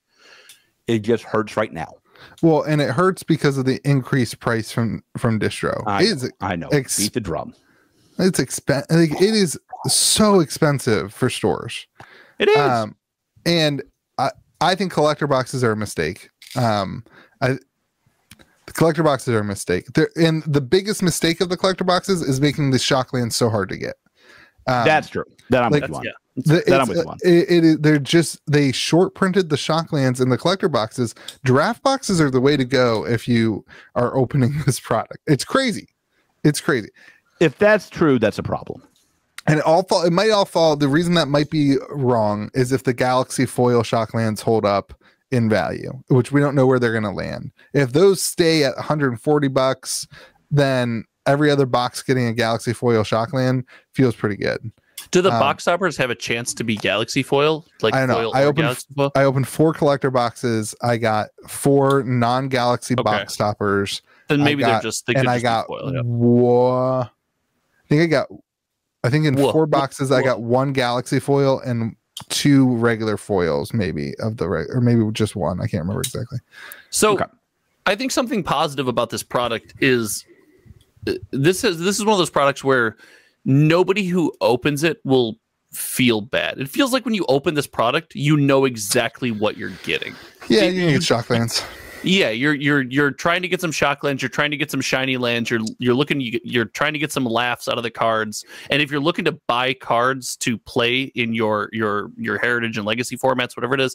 It just hurts right now. well, and it hurts because of the increased price from distro. I know. Beat the drum. It's expensive. Like, it is so expensive for stores. It is. And I think collector boxes are a mistake. The collector boxes are a mistake. And the biggest mistake of the collector boxes is making the Shocklands so hard to get. That's true. That I'm with you on. That I'm with you on. They short printed the Shocklands in the collector boxes. Draft boxes are the way to go if you are opening this product. It's crazy. It's crazy. If that's true, that's a problem. And it might all fall. The reason that might be wrong is if the Galaxy foil Shocklands hold up in value, which we don't know where they're going to land. If those stay at $140, then every other box getting a Galaxy foil Shockland feels pretty good. Do the box toppers have a chance to be Galaxy foil? Like I don't know. Foil I opened 4 collector boxes. I got 4 non-Galaxy box toppers. Then maybe they're just and I got foil. I think in 4 boxes I got 1 Galaxy foil and 2 regular foils, maybe or maybe just 1. I can't remember exactly. So I think something positive about this product is this is one of those products where nobody who opens it will feel bad. It feels like when you open this product, you know exactly what you're getting. Yeah, you get Shocklands. Yeah, you're trying to get some Shocklands, you're trying to get some shiny lands, you're trying to get some laughs out of the cards. And if you're looking to buy cards to play in your heritage and legacy formats, whatever it is,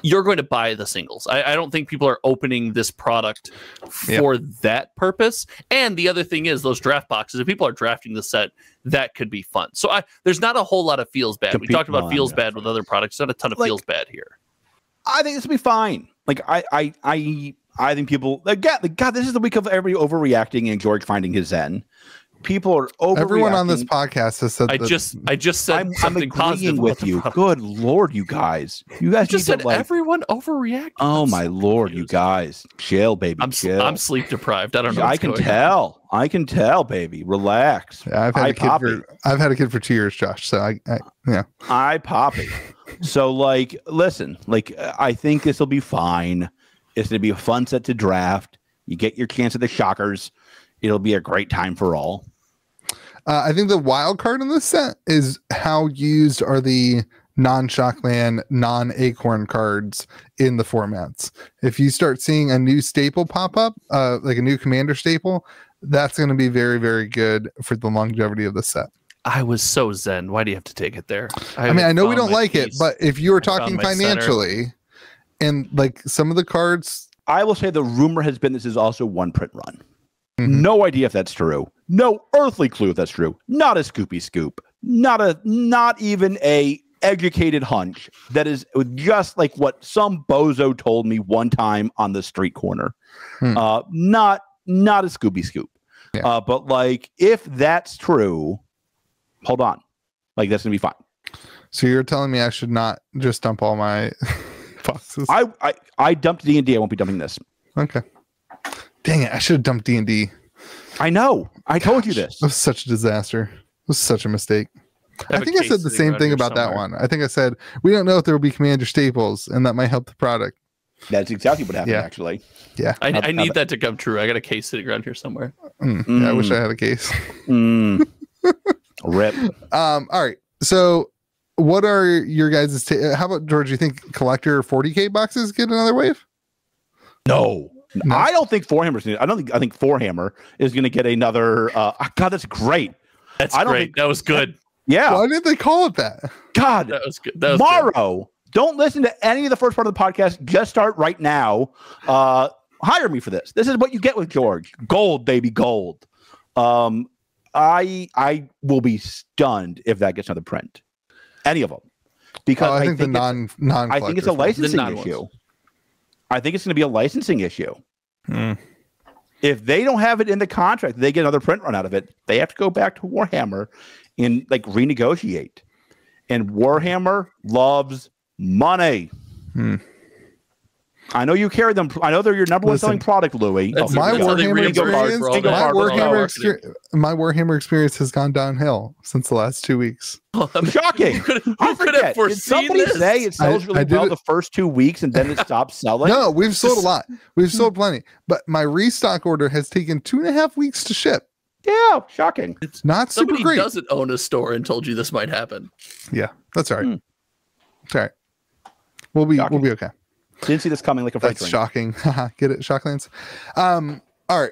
you're going to buy the singles. I don't think people are opening this product for that purpose. And the other thing is those draft boxes, if people are drafting the set, that could be fun. So there's not a whole lot of feels bad. We talked about feels bad with other products. Not a ton of feels bad here. I think this will be fine. Like I think people God, this is the week of everybody overreacting and George finding his zen. People are overreacting. Everyone on this podcast has said I just said I'm agreeing with you. Good Lord, you guys just said everyone overreacting. Oh my Lord, you guys, chill, baby. I'm sleep deprived. I don't know. I can tell, baby. Relax. Yeah, I've had a kid for 2 years, Josh. So I poppy. So listen, I think this will be fine. It's gonna be a fun set to draft. You get your chance at the shockers. It'll be a great time for all. I think the wild card in this set is how used are the non-Shockland, non-Acorn cards in the formats. If you start seeing a new staple pop up, like a new commander staple, that's going to be very, very good for the longevity of the set. I was so zen. Why do you have to take it there? I know we don't like it, but if you were talking financially and some of the cards, I will say the rumor has been this is also one print run. Mm-hmm. No idea if that's true. No earthly clue if that's true. Not a Scoopy Scoop. Not even a educated hunch. That is just like what some bozo told me one time on the street corner. Not a Scoopy Scoop. Yeah. But if that's true, hold on. That's gonna be fine. So you're telling me I should not just dump all my boxes? I dumped D&D. I won't be dumping this. Okay. Dang it, I should have dumped D&D. I know. I told you this. It was such a disaster. It was such a mistake. I think I said the same thing about that one. I think I said, we don't know if there will be commander staples, and that might help the product. That's exactly what happened, actually. Yeah. I need that to come true. I got a case sitting around here somewhere. Yeah, I wish I had a case. Rip. All right. So what are your guys' how about, George, you think collector 40K boxes get another wave? No. I don't think Forehammer's I think Forehammer is going to get another. God, that's great. That's great. That was good. Yeah. Why did they call it that? God, that was good. That was Morrow. Good. Don't listen to any of the first part of the podcast. Just start right now. Hire me for this. This is what you get with George. Gold, baby, gold. I will be stunned if that gets another print. Any of them, because I think the non. I think it's a licensing issue. I think it's going to be a licensing issue. If they don't have it in the contract, they get another print run out of it. They have to go back to Warhammer and renegotiate. And Warhammer loves money. I know you carry them. I know they're your number one selling product, Louis. That's my that's how they Warhammer reimburse experience, for all that. my Warhammer experience has gone downhill since the last 2 weeks. Shocking. Who could I have forget. Did foreseen somebody this? say it sells really well the first 2 weeks and then it stops selling? No, we've sold a lot. We've sold plenty. But my restock order has taken 2.5 weeks to ship. Yeah, shocking. It's not super Somebody great. doesn't own a store and told you this might happen. Yeah, that's all right. It's all right. We'll be okay. Didn't see this coming like a freight That's train. shocking. Get it, Shocklands? All right.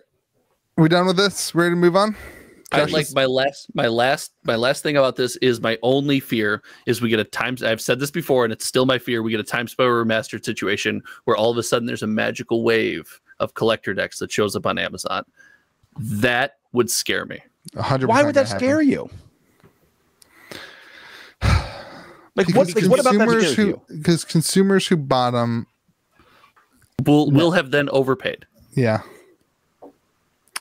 We done with this? Ready to move on? I like my last thing about this is my only fear is we get a time. I've said this before, and it's still my fear. We get a Time Spell remastered situation where all of a sudden there's a magical wave of collector decks that shows up on Amazon. That would scare me. 100%. Why would that scare you? Like what about that scares you? Because consumers who bought them will have then overpaid. Yeah.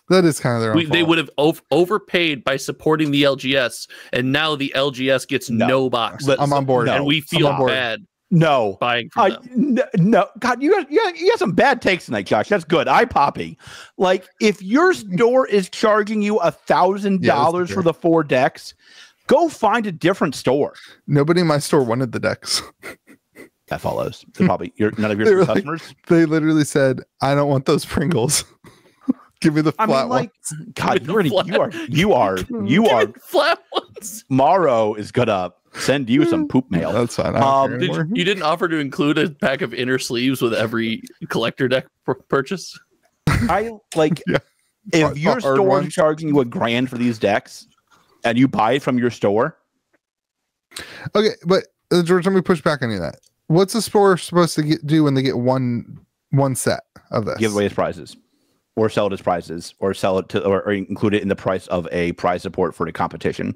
That is kind of their own fault. They would have overpaid by supporting the LGS, and now the LGS gets no box. I'm on board. And we feel bad buying from them. No. God, you got some bad takes tonight, Josh. That's good. Poppy. Like, if your store is charging you $1,000 for the 4 decks, go find a different store. Nobody in my store wanted the decks. That follows. So probably none of your customers. They literally said, "I don't want those Pringles. Give me the flat ones." God, you are flat ones. Morrow is gonna send you some poop mail. That's fine. You didn't offer to include a pack of inner sleeves with every collector deck purchase. If your store is charging you $1,000 for these decks, and you buy it from your store. Okay, but George, let me push back on you that. What's the store supposed to do when they get one set of this? Give away its prizes, or sell it as prizes, or sell it to, or include it in the price of a prize support for the competition.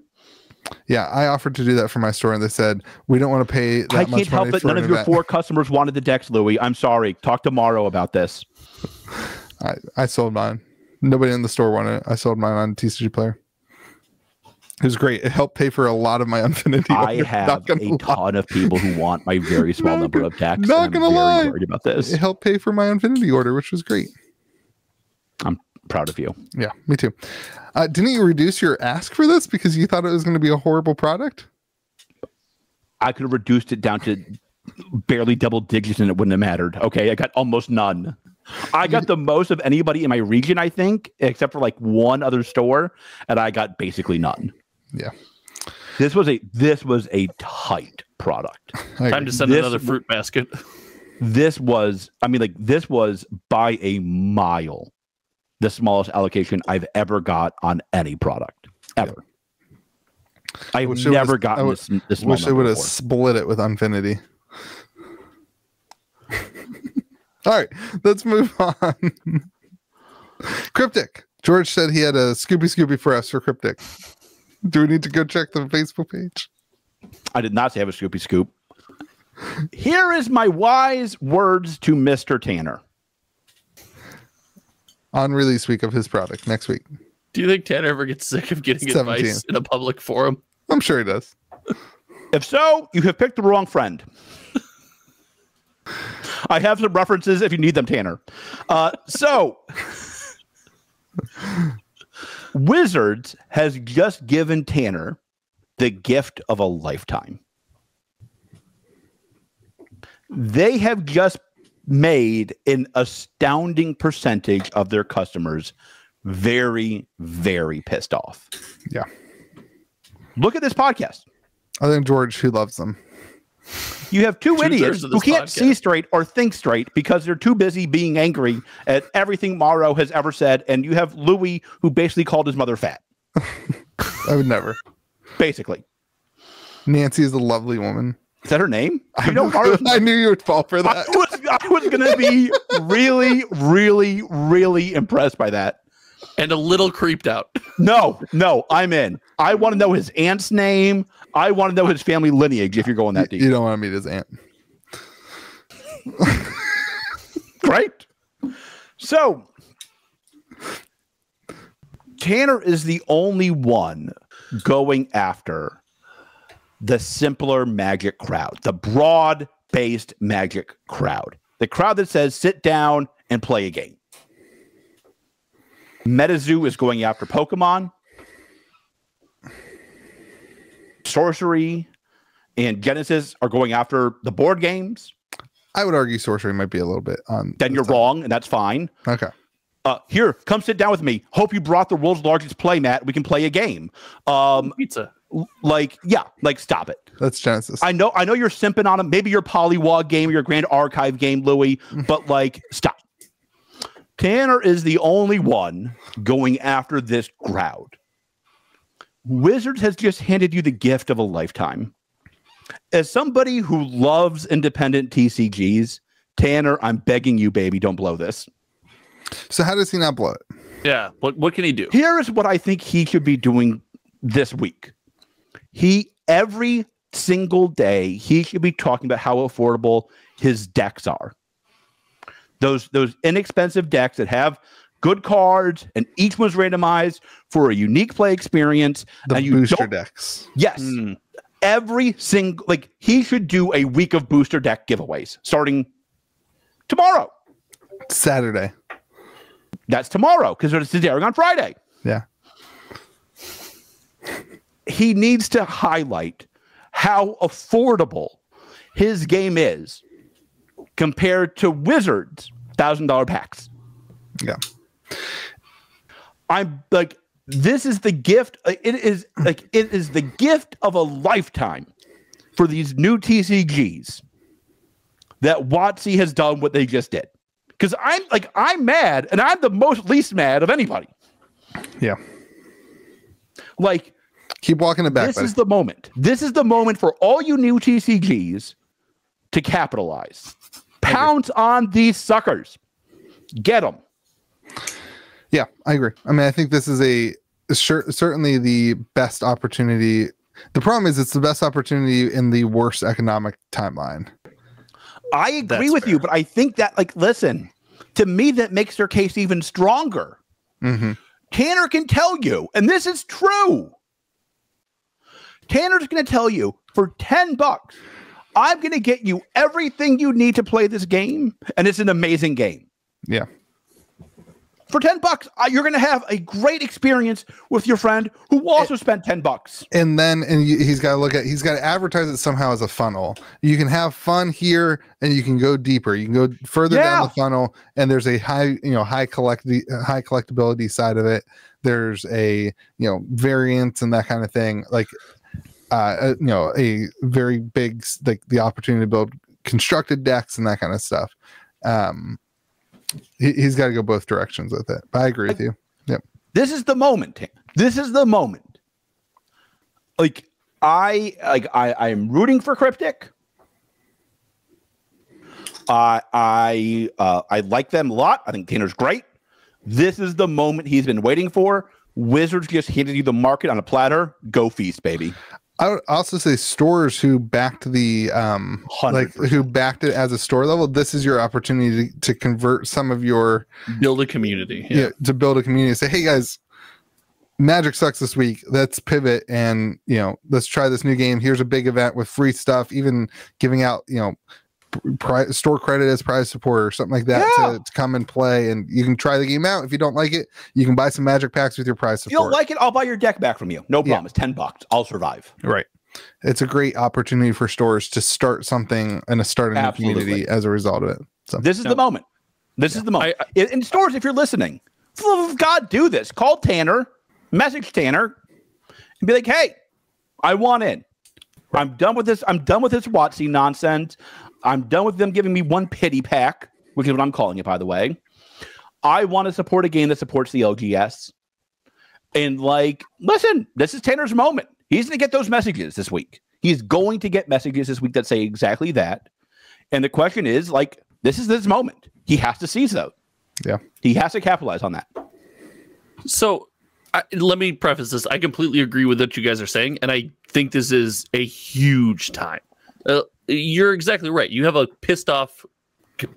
Yeah, I offered to do that for my store, and they said we don't want to pay that much money. I can't help it. None of your 4 customers wanted the decks, Louis. I'm sorry. Talk to Morrow about this. I sold mine. Nobody in the store wanted it. I sold mine on TCG Player. It was great. It helped pay for a lot of my Infinity. I have a ton of people who want my very small number of decks. Not gonna lie, worried about this. It helped pay for my Infinity order, which was great. I'm proud of you. Yeah, me too. Didn't you reduce your ask for this because you thought it was going to be a horrible product? I could have reduced it down to barely double digits, and it wouldn't have mattered. Okay, I got almost none. I got the most of anybody in my region, I think, except for like one other store, and I got basically none. Yeah, this was a tight product. Time to send another fruit basket. This was by a mile the smallest allocation I've ever got on any product ever. I've never gotten this small. Wish they would have split it with Infinity. All right, let's move on. Cryptic. George said he had a Scooby for us for Cryptic. Do we need to go check the Facebook page? I did not say I have a Scoopy Scoop. Here is my wise words to Mr. Tanner. On release week of his product next week. Do you think Tanner ever gets sick of getting 17. advice in a public forum? I'm sure he does. If so, you have picked the wrong friend. I have some references if you need them, Tanner. Wizards has just given Tanner the gift of a lifetime. They have just made an astounding percentage of their customers very, very pissed off. Yeah. Look at this podcast. I think George, who loves them. You have 2 idiots who can't see straight or think straight because they're too busy being angry at everything Morrow has ever said. And you have Louis, who basically called his mother fat. I would never. Basically. Nancy is a lovely woman. Is that her name? I knew you would fall for that. I was going to be really, really, really impressed by that. And a little creeped out. No, I'm in. I want to know his aunt's name. I want to know his family lineage if you're going that deep. You don't want to meet his aunt. Right? So, Tanner is the only one going after the simpler Magic crowd, the broad-based Magic crowd. The crowd that says sit down and play a game. MetaZoo is going after Pokemon. Sorcery and Genesis are going after the board games. I would argue Sorcery might be a little bit on. Then you're wrong, and that's fine. Okay. Here, come sit down with me. Hope you brought the world's largest playmat. We can play a game. Pizza. Stop it. That's Genesis. I know you're simping on them. Maybe your Polywog game or your Grand Archive game, Louis, but stop. Tanner is the only one going after this crowd. Wizards has just handed you the gift of a lifetime. As somebody who loves independent TCGs, Tanner, I'm begging you, baby, don't blow this. So how does he not blow it? Yeah. What can he do? Here is what I think he should be doing this week. Every single day, he should be talking about how affordable his decks are. Those inexpensive decks that have good cards, and each one's randomized for a unique play experience. The and booster decks. Yes. Every single, he should do a week of booster deck giveaways starting tomorrow. Saturday. That's tomorrow because it's airing on Friday. Yeah. He needs to highlight how affordable his game is compared to Wizards' $1,000 packs. Yeah. I'm this is the gift. It is the gift of a lifetime for these new TCGs that WotC has done what they just did. Because I'm mad, and I'm the least mad of anybody. Yeah. Keep walking it back. This is the moment. This is the moment for all you new TCGs to capitalize. Pounce on these suckers. Get them. Yeah, I agree. I mean, I think this is certainly the best opportunity. The problem is it's the best opportunity in the worst economic timeline. I agree with you, but I think that, listen, to me, that makes their case even stronger. Mm-hmm. Tanner can tell you, and this is true. Tanner's going to tell you for $10, I'm going to get you everything you need to play this game, and it's an amazing game. Yeah. For $10, you're going to have a great experience with your friend who also spent $10. And he's got to advertise it somehow as a funnel. You can have fun here, and you can go deeper. You can go further down the funnel, and there's a high collectability side of it. There's a variance and that kind of thing. A very big the opportunity to build constructed decks and that kind of stuff. He's got to go both directions with it. But I agree with you. Yep. This is the moment. This is the moment. I'm rooting for Cryptic. I like them a lot. I think Tanner's great. This is the moment he's been waiting for. Wizards just handed you the market on a platter. Go feast, baby. I would also say stores who backed the who backed it as a store level. This is your opportunity to convert some of your build a community. To build a community. Say, hey guys, Magic sucks this week. Let's pivot and let's try this new game. Here's a big event with free stuff, even giving out store credit as prize support or something like that to come and play, and you can try the game out. If you don't like it, you can buy some Magic packs with your prize support. You don't like it, I'll buy your deck back from you. No problem. It's $10. I'll survive. Right. It's a great opportunity for stores to start something and start a new community as a result of it. So this is the moment. This is the moment. In stores, if you're listening, for the love of God, do this. Call Tanner, message Tanner, and be like, hey, I want in. I'm done with this. I'm done with this WotC nonsense. I'm done with them giving me one pity pack, which is what I'm calling it, by the way. I want to support a game that supports the LGS. And listen, this is Tanner's moment. He's going to get those messages this week. He's going to get messages this week that say exactly that. And the question is, this is this moment. He has to seize those. Yeah. He has to capitalize on that. So let me preface this. I completely agree with what you guys are saying, and I think this is a huge time. You're exactly right. You have a pissed off,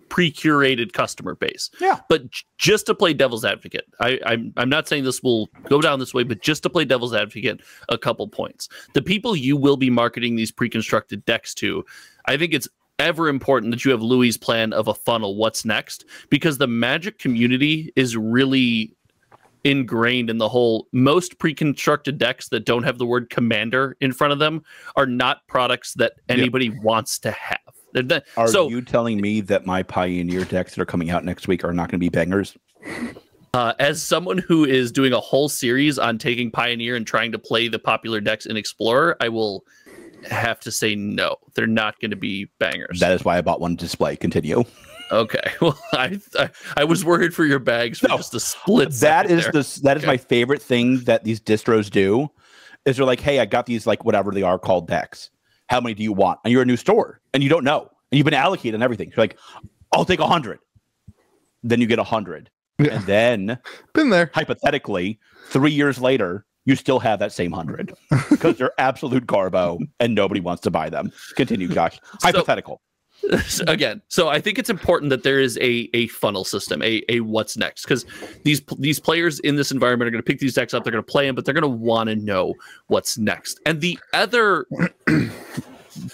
pre-curated customer base. Yeah. But just to play devil's advocate, I'm not saying this will go down this way, but just to play devil's advocate, a couple points. The people you will be marketing these pre-constructed decks to, I think it's ever important that you have Louis' plan of a funnel, what's next, because the Magic community is really ingrained in the whole. Most pre-constructed decks that don't have the word commander in front of them are not products that anybody wants to have. Are you telling me that my Pioneer decks that are coming out next week are not going to be bangers? As someone who is doing a whole series on taking Pioneer and trying to play the popular decks in Explorer, I will have to say no. They're not going to be bangers. That is why I bought one display. Continue. Okay. Well, I was worried for your bags for just a split second. That is my favorite thing that these distros do. Is they're like, hey, I got these like whatever they are called decks. How many do you want? And you're a new store and you don't know. And you've been allocated and everything. You're like, I'll take 100. Then you get 100. Yeah. And then been there. Hypothetically, 3 years later, you still have that same 100 because they're absolute garbo and nobody wants to buy them. Continue, Josh. Hypothetical. So I think it's important that there is a funnel system, a what's next, because these players in this environment are going to pick these decks up, they're going to play them, but they're going to want to know what's next. And the other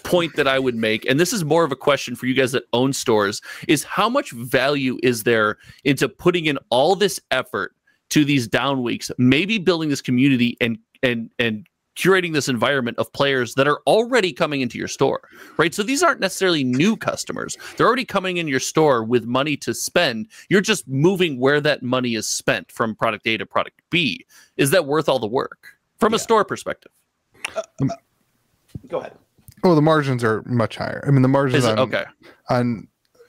point that I would make, and this is more of a question for you guys that own stores, is how much value is there into putting in all this effort to these down weeks, maybe building this community and curating this environment of players that are already coming into your store, right? So these aren't necessarily new customers. They're already coming in your store with money to spend. You're just moving where that money is spent from product A to product B. Is that worth all the work from a store perspective? Go ahead. Oh, the margins are much higher. I mean, the margins on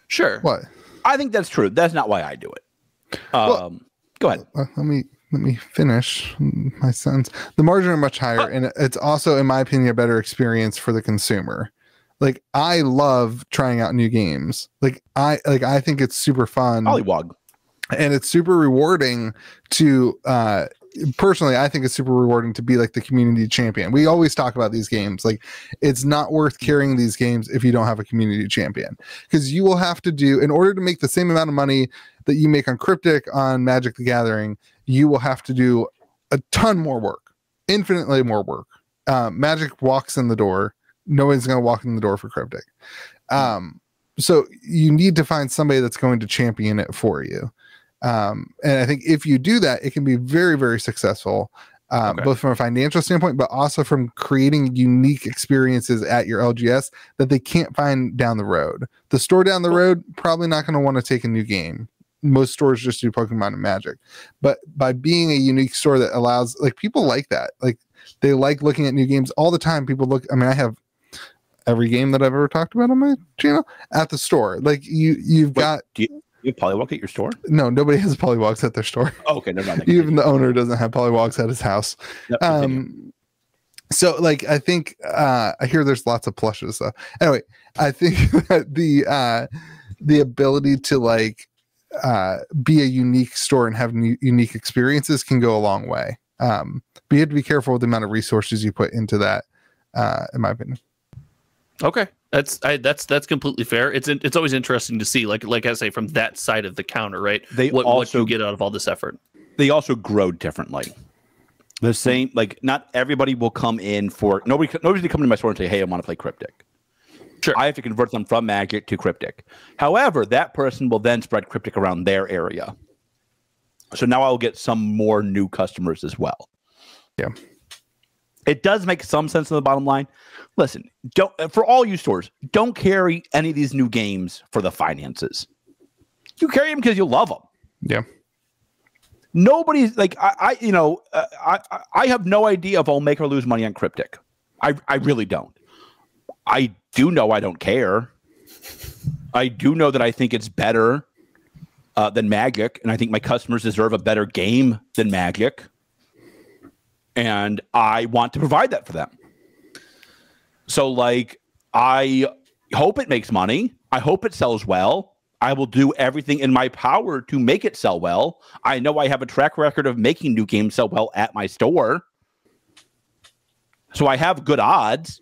sure. What? I think that's true. That's not why I do it. Go ahead. Let me finish my sentence. The margin are much higher, and it's also, in my opinion, a better experience for the consumer. Like, I love trying out new games. I think it's super fun. Pollywog. And it's super rewarding to personally, I think it's super rewarding to be like the community champion. We always talk about these games. Like, it's not worth carrying these games if you don't have a community champion, because you will have to do, in order to make the same amount of money that you make on Cryptic, on Magic the Gathering, you will have to do a ton more work, infinitely more work. Magic walks in the door. Nobody's going to walk in the door for Cryptic. So you need to find somebody that's going to champion it for you. And I think if you do that, it can be very, very successful, both from a financial standpoint, but also from creating unique experiences at your LGS that they can't find down the road. The store down the road, probably not going to want to take a new game. Most stores just do Pokemon and Magic, but by being a unique store that allows, like, people like that, like, they like looking at new games all the time. People look, I mean, I have every game that I've ever talked about on my channel at the store. Like, you've got. Do you have Pollywog at your store? No, nobody has Polywogs at their store. Oh, okay, never mind. Even the owner doesn't have Polywogs at his house. Yep, so, like, I think I hear there's lots of plushes. So anyway, I think that the ability to, like, be a unique store and have unique experiences can go a long way. But you have to be careful with the amount of resources you put into that, in my opinion. Okay, that's completely fair. It's always interesting to see, like I say, from that side of the counter, right? What you get out of all this effort. They also grow differently. The same, like, not everybody will come in for nobody's going to come to my store and say, "Hey, I want to play Cryptic." Sure. I have to convert them from Magic to Cryptic. However, that person will then spread Cryptic around their area. So now I'll get some more new customers as well. Yeah. It does make some sense in the bottom line. Listen, for all you stores, don't carry any of these new games for the finances. You carry them because you love them. Yeah. Nobody's like, I have no idea if I'll make or lose money on Cryptic. I really don't. I do know I don't care. I do know that I think it's better than Magic, and I think my customers deserve a better game than Magic. And I want to provide that for them. So, like, I hope it makes money. I hope it sells well. I will do everything in my power to make it sell well. I know I have a track record of making new games sell well at my store. So I have good odds.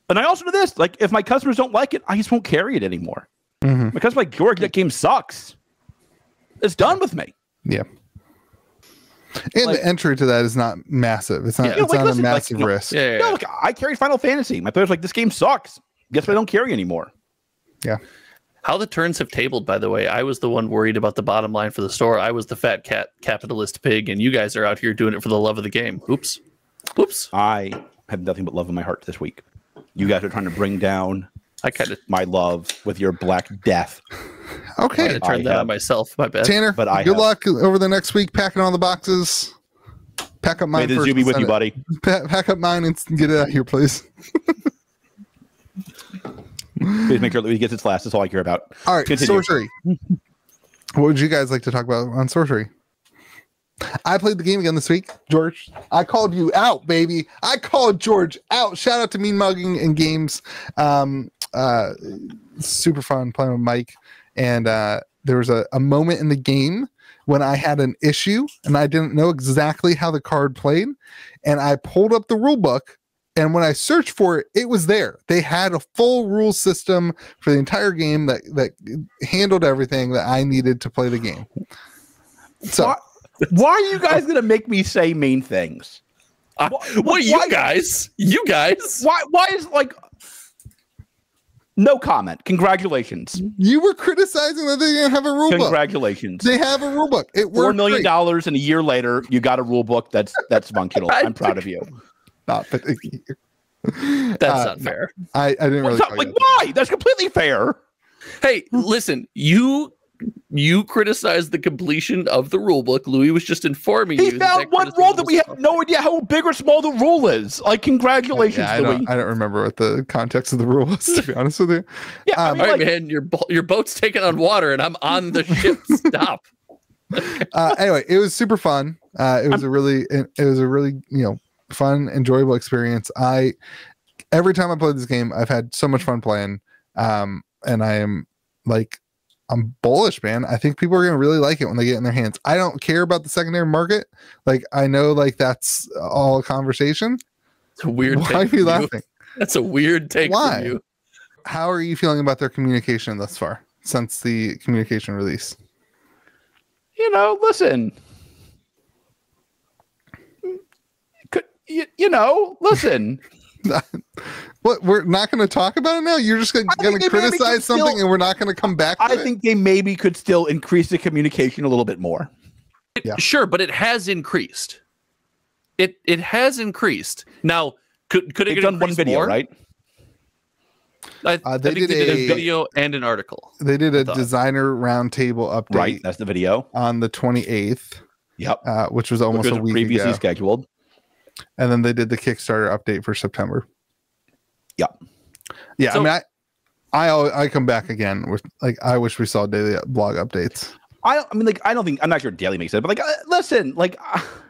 And I also know this, like, if my customers don't like it, I just won't carry it anymore. Mm-hmm. Because, like, George, that game sucks. It's done with me. Yeah. And like, the entry to that is not massive. It's not, a massive risk. No, look, I carried Final Fantasy. My player's like, this game sucks. Guess what? I don't carry anymore. Yeah. How the turns have tabled, by the way. I was the one worried about the bottom line for the store. I was the fat cat capitalist pig, and you guys are out here doing it for the love of the game. Oops. I have nothing but love in my heart this week. You guys are trying to bring down my love with your Black Death. Okay. I had to turn that on myself. My bad. Tanner, But good luck over the next week packing all the boxes. Pack up mine May the first. zoo be with you, buddy. Pack up mine and get it out here, please. Please make sure Louis gets its last. That's all I care about. All right, Continue. sorcery. What would you guys like to talk about on sorcery? I played the game again this week, George. I called you out, baby. I called George out. Shout out to Mean Mugging and Games. Super fun playing with Mike. And there was a moment in the game when I had an issue and I didn't know exactly how the card played. And I pulled up the rule book. And when I searched for it, it was there. They had a full rule system for the entire game that handled everything that I needed to play the game. So, why are you guys going to make me say mean things? You guys? Why is like no comment? Congratulations. you were criticizing that they didn't have a rule book. Congratulations. They have a rule book. It worked $4 million great. and a year later, you got a rule book that's functional. I'm proud of you. Not but That's not fair. I didn't really. Like, why? That's completely fair. Hey, listen, you criticized the completion of the rule book. Louis was just informing He you. found one rule that we have no idea how big or small the rule is. Like, congratulations, I Louis. don't remember what the context of the rule was, to be honest with you. Yeah, I mean, All right, like, man, your boat's taking on water, and I'm on the ship. Stop. Anyway, it was super fun. It was a really fun, enjoyable experience. Every time I played this game, I've had so much fun playing. And I'm bullish, man. I think people are gonna really like it when they get it in their hands. I don't care about the secondary market. Like, I know, like, that's all a conversation. It's a weird. Why are you laughing? That's a weird take Why? from you. How are you feeling about their communication thus far since the communication release? Listen. Listen. What, we're not going to talk about it now? You're just going to criticize something and we're not going to come back to I it? think they maybe could still increase the communication a little bit more. Yeah. Sure, but it has increased. It has increased. Now, could it They've get done one video, more? right? I think they did a video and an article. They did a designer roundtable update. Right, that's the video. On the 28th. Yep. Which was almost a week previously ago. scheduled. And then they did the Kickstarter update for September. Yep. Yeah, So, I come back again with, like, I wish we saw daily blog updates. I don't think, I'm not sure daily makes sense, but like, listen, like,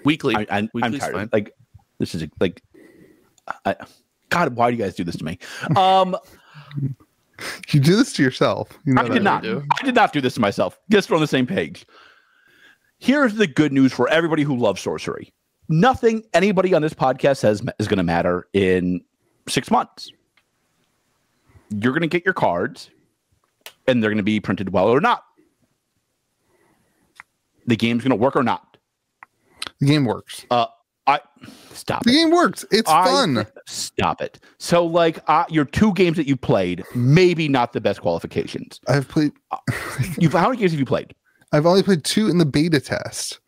Weekly. I'm Weekly's tired. fine. Like, this is like, God, why do you guys do this to me? You do this to yourself. You know I that, did not. do. I did not do this to myself. Just on the same page. Here's the good news for everybody who loves sorcery. Nothing anybody on this podcast says is going to matter in 6 months. You're going to get your cards, and they're going to be printed well or not. The game's going to work or not. The game works. Stop The it. game works. It's fun. Stop it. So, like, your 2 games that you played, maybe not the best qualifications. I've played. How many games have you played? I've only played 2 in the beta test.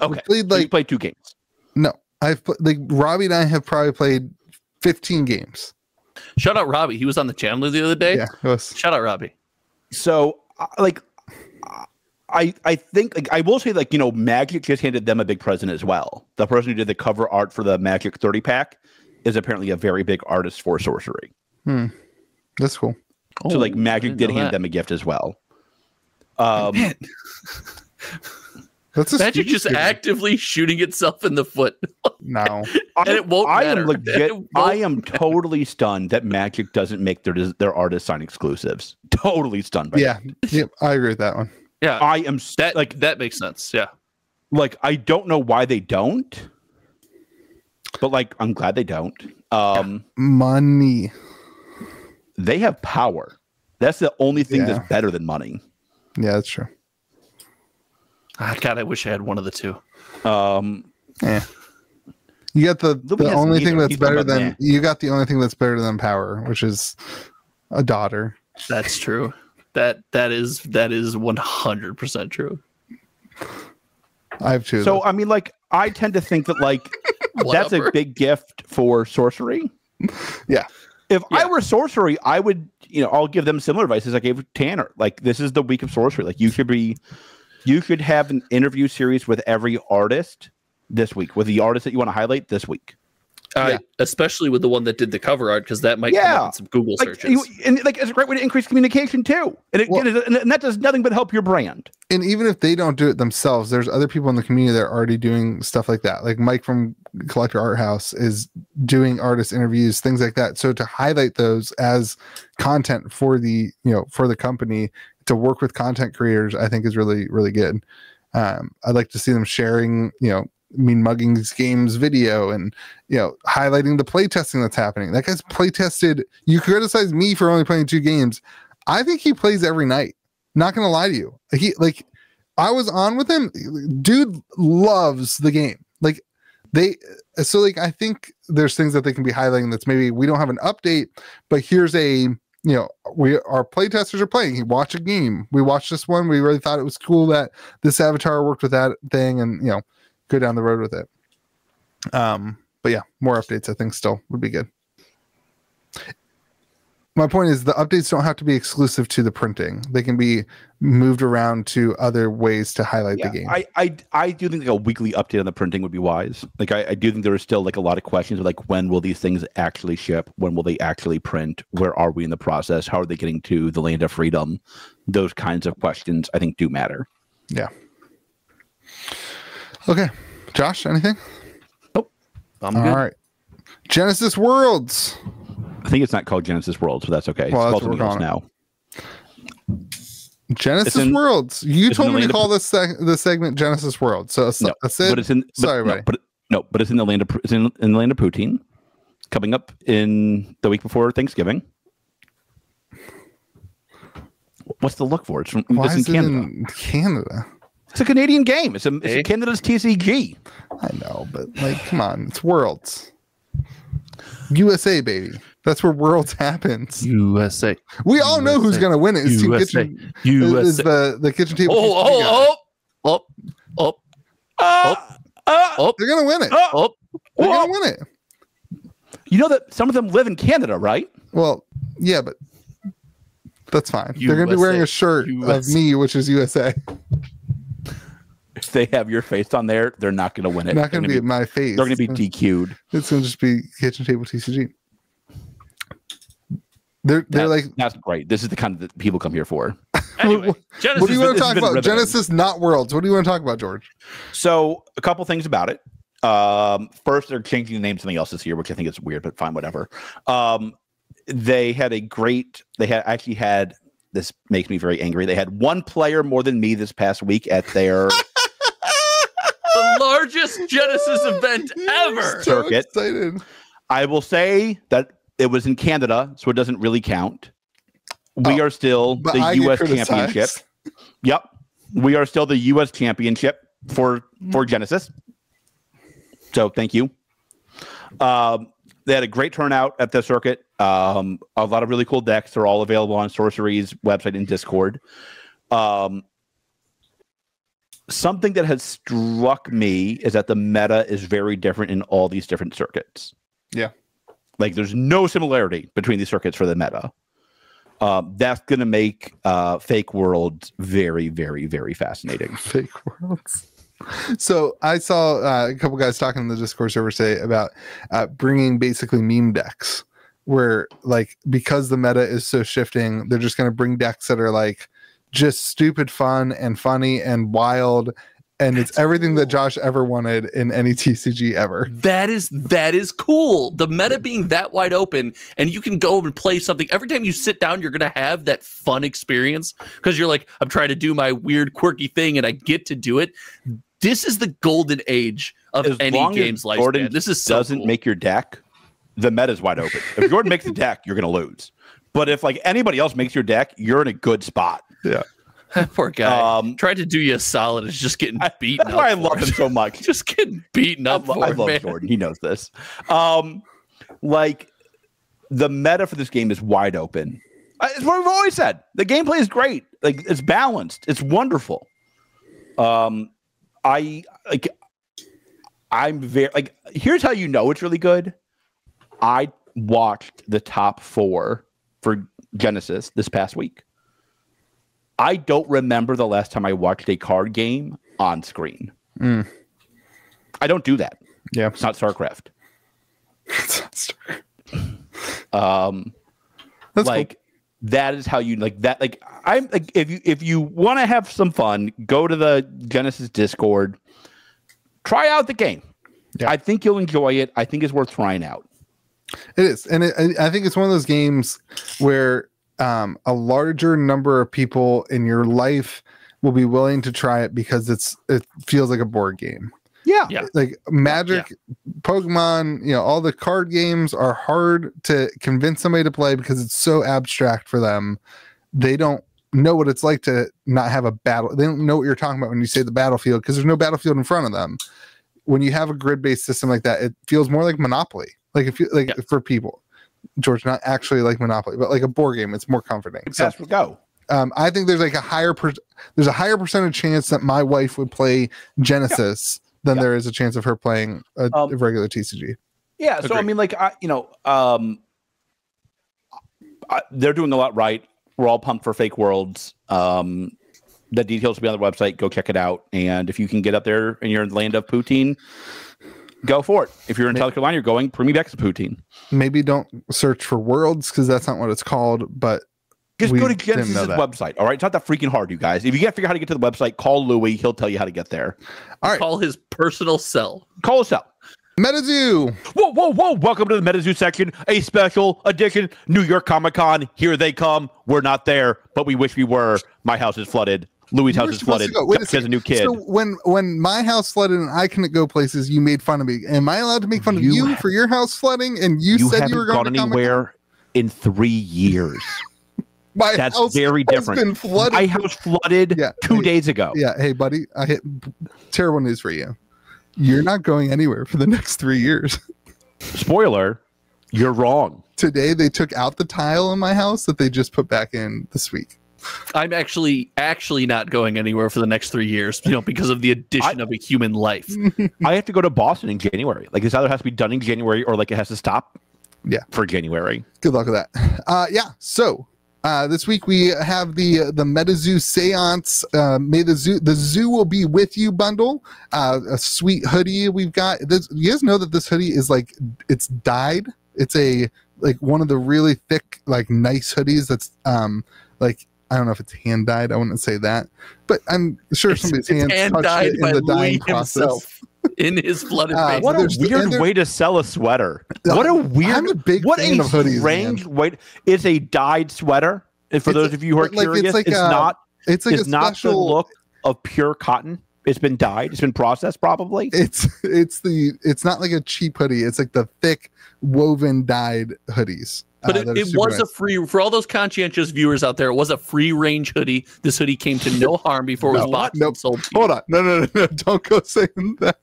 Okay, played, so you like, played 2 games. No, like, Robbie and I have probably played 15 games. Shout out Robbie. He was on the channel the other day. Yeah, it was. Shout out Robbie. So, I think, like, I will say, like, Magic just handed them a big present as well. The person who did the cover art for the Magic 30 pack is apparently a very big artist for sorcery. That's cool. So, like, Oh, I Magic didn't did know hand that. them a gift as well. That's a Magic speech just giver. actively shooting itself in the foot. No. And it won't I matter. am legit. It won't I am totally stunned that Magic doesn't make their artists sign exclusives. Totally stunned by Yeah. that. Yep. I agree with that one. Yeah, I am that makes sense. Yeah. like, I don't know why they don't, but, like, I'm glad they don't. Money. They have power. That's the only thing Yeah. that's better than money. Yeah, that's true. God, I wish I had one of the two. Yeah. You got the Nobody has only thing neither. that's He's better about than meh. you got the only thing that's better than power, which is a daughter. That's true. That is 100% true. I have two. So I mean, like, I tend to think that like that's a big gift for sorcery. Yeah. If I were sorcery, I would, I'll give them similar advice as I gave Tanner. Like, this is the week of sorcery. Like, you should have an interview series with every artist this week, with the artist that you want to highlight this week. Especially with the one that did the cover art, because that might come up in some Google searches. It's a great way to increase communication too, and that does nothing but help your brand. And even if they don't do it themselves, there's other people in the community that are already doing stuff like that. Like Mike from Collector Art House is doing artist interviews, things like that. So to highlight those as content for the company, to work with content creators, I think is really, really good. I'd like to see them sharing, Mean Muggings Games video and highlighting the playtesting that's happening. That guy's playtested. You criticize me for only playing 2 games. I think he plays every night. Not gonna lie to you. I was on with him. Dude loves the game. I think there's things that they can be highlighting that's maybe we don't have an update, but here's our playtesters are playing. He watched a game. We watched this one. We really thought it was cool that this avatar worked with that thing, and go down the road with it. But yeah, more updates I think still would be good. My point is the updates don't have to be exclusive to the printing. They can be moved around to other ways to highlight the game. I do think a weekly update on the printing would be wise. Like I do think there are still like a lot of questions like when will these things actually ship? When will they actually print? Where are we in the process? How are they getting to the land of freedom? Those kinds of questions I think do matter. Yeah. Okay. Josh, anything? Nope. I'm good. All right. Genesis Worlds. I think it's not called Genesis Worlds, but that's okay. Well, it's called something else now. Genesis Worlds. You told me to call this segment Genesis Worlds. So that's it. But it's in. But it's in the land of in the land of poutine, coming up in the week before Thanksgiving. What's the look for? It's in Canada. In Canada. It's a Canadian game. It's Canada's TCG. I know, but come on, it's Worlds. USA, baby. That's where Worlds happens. USA. We all know who's gonna win it. It's USA. Kitchen. Is the kitchen table. They're gonna win it. They're gonna win it. You know that some of them live in Canada, right? Well, yeah, but that's fine. They're gonna be wearing a shirt of me, which is USA. If they have your face on there, they're not going to win it. Not going to be my face. They're going to be DQ'd. It's going to just be kitchen table TCG. They're like, that's great. This is the kind of people come here for. Anyway, Genesis, what do you want to talk about? Genesis, not Worlds. What do you want to talk about, George? So a couple things about it. First, they're changing the name to something else this year, which I think is weird, but fine, whatever. They had actually had. This makes me very angry. They had one player more than me this past week at their the largest Genesis event ever. So circuit. Excited. I will say that it was in Canada, so it doesn't really count. We are still the U.S. championship. Yep, we are still the U.S. championship for Genesis. So thank you. They had a great turnout at the circuit. A lot of really cool decks. They're all available on Sorcery's website and Discord. Something that has struck me is that the meta is very different in all these different circuits. Yeah. Like there's no similarity between these circuits for the meta. That's going to make Fake Worlds very, very, very fascinating. Fake Worlds. So I saw a couple guys talking in the Discord server say about bringing basically meme decks where because the meta is so shifting, they're just going to bring decks that are just stupid fun and funny and wild. And it's everything that Josh ever wanted in any TCG ever. That is cool. The meta being that wide open, and you can go and play something. Every time you sit down, you're going to have that fun experience because you're like, I'm trying to do my weird, quirky thing, and I get to do it. This is the golden age of any game's lifespan. This is so doesn't cool. Make your deck, the meta is wide open. If Jordan makes the deck, you're going to lose. But if anybody else makes your deck, you're in a good spot. Yeah. Poor guy. Tried to do you a solid. It's just getting beaten up. That's why I love him so much. Just getting beaten up. I love Jordan. He knows this. The meta for this game is wide open. It's what we've always said. The gameplay is great. Like, it's balanced. It's wonderful. I'm very like. Here's how you know it's really good. I watched the top 4 for Genesis this past week. I don't remember the last time I watched a card game on screen. I don't do that. Yeah, it's not StarCraft. That's like cool. That is how you like that. Like, I'm like, if you want to have some fun, go to the Genesis Discord, try out the game. Yeah. I think you'll enjoy it. I think it's worth trying out. It is, and I think it's one of those games where a larger number of people in your life will be willing to try it because it feels like a board game. Yeah. Like Magic, Pokemon, all the card games are hard to convince somebody to play because it's so abstract for them. They don't know what it's like to not have a battle. They don't know what you're talking about when you say the battlefield because there's no battlefield in front of them. When you have a grid-based system like that, it feels more like Monopoly. Like if you for people, George, not actually like Monopoly, but like a board game, it's more comforting. So go. I think there's like a higher percentage chance that my wife would play Genesis than there is a chance of her playing a regular TCG. Yeah. So, I mean, like, they're doing a lot right. We're all pumped for Fake Worlds. The details will be on the website. Go check it out. And if you can get up there and you're in the land of poutine, go for it. If you're in South Carolina, you're going, bring me back some poutine. Maybe don't search for Worlds because that's not what it's called, but just go to Genesis' website. All right. It's not that freaking hard, you guys. If you can't figure out how to get to the website, call Louie. He'll tell you how to get there. All right. Call his personal cell. Call his cell. MetaZoo. Whoa. Welcome to the MetaZoo section. A special edition. New York Comic Con. Here they come. We're not there, but we wish we were. My house is flooded. Louis' house is flooded. He has a new kid. So when my house flooded and I couldn't go places, you made fun of me. Am I allowed to make fun of you for your house flooding? And you said you were going to gone anywhere in 3 years. That's very different. My house flooded 2 days ago. Yeah. Hey, buddy, I hit terrible news for you. You're not going anywhere for the next 3 years. Spoiler, you're wrong. Today they took out the tile in my house that they just put back in this week. I'm actually not going anywhere for the next 3 years, because of the addition of a human life. I have to go to Boston in January. Like, this either has to be done in January or like it has to stop. Yeah, for January. Good luck with that. So this week we have the MetaZoo Seance. May the zoo will be with you bundle. A sweet hoodie we've got. You guys know that this hoodie is like it's dyed. It's one of the really thick, like nice hoodies. That's like. I don't know if it's hand dyed. I wouldn't say that, but I'm sure somebody's hand touched it in the dyeing process. In his flooded face. What a weird way to sell a sweater. What a weird. I'm a big fan of hoodies. Strange way. It's a dyed sweater. And for those of you who are curious, it's not. It's like not the look of pure cotton. It's been dyed. It's been processed, probably. It's not like a cheap hoodie. It's like the thick woven dyed hoodies. But it was a free, for all those conscientious viewers out there, it was a free range hoodie. This hoodie came to no harm before it was bought and sold. Hold on. No. Don't go saying that.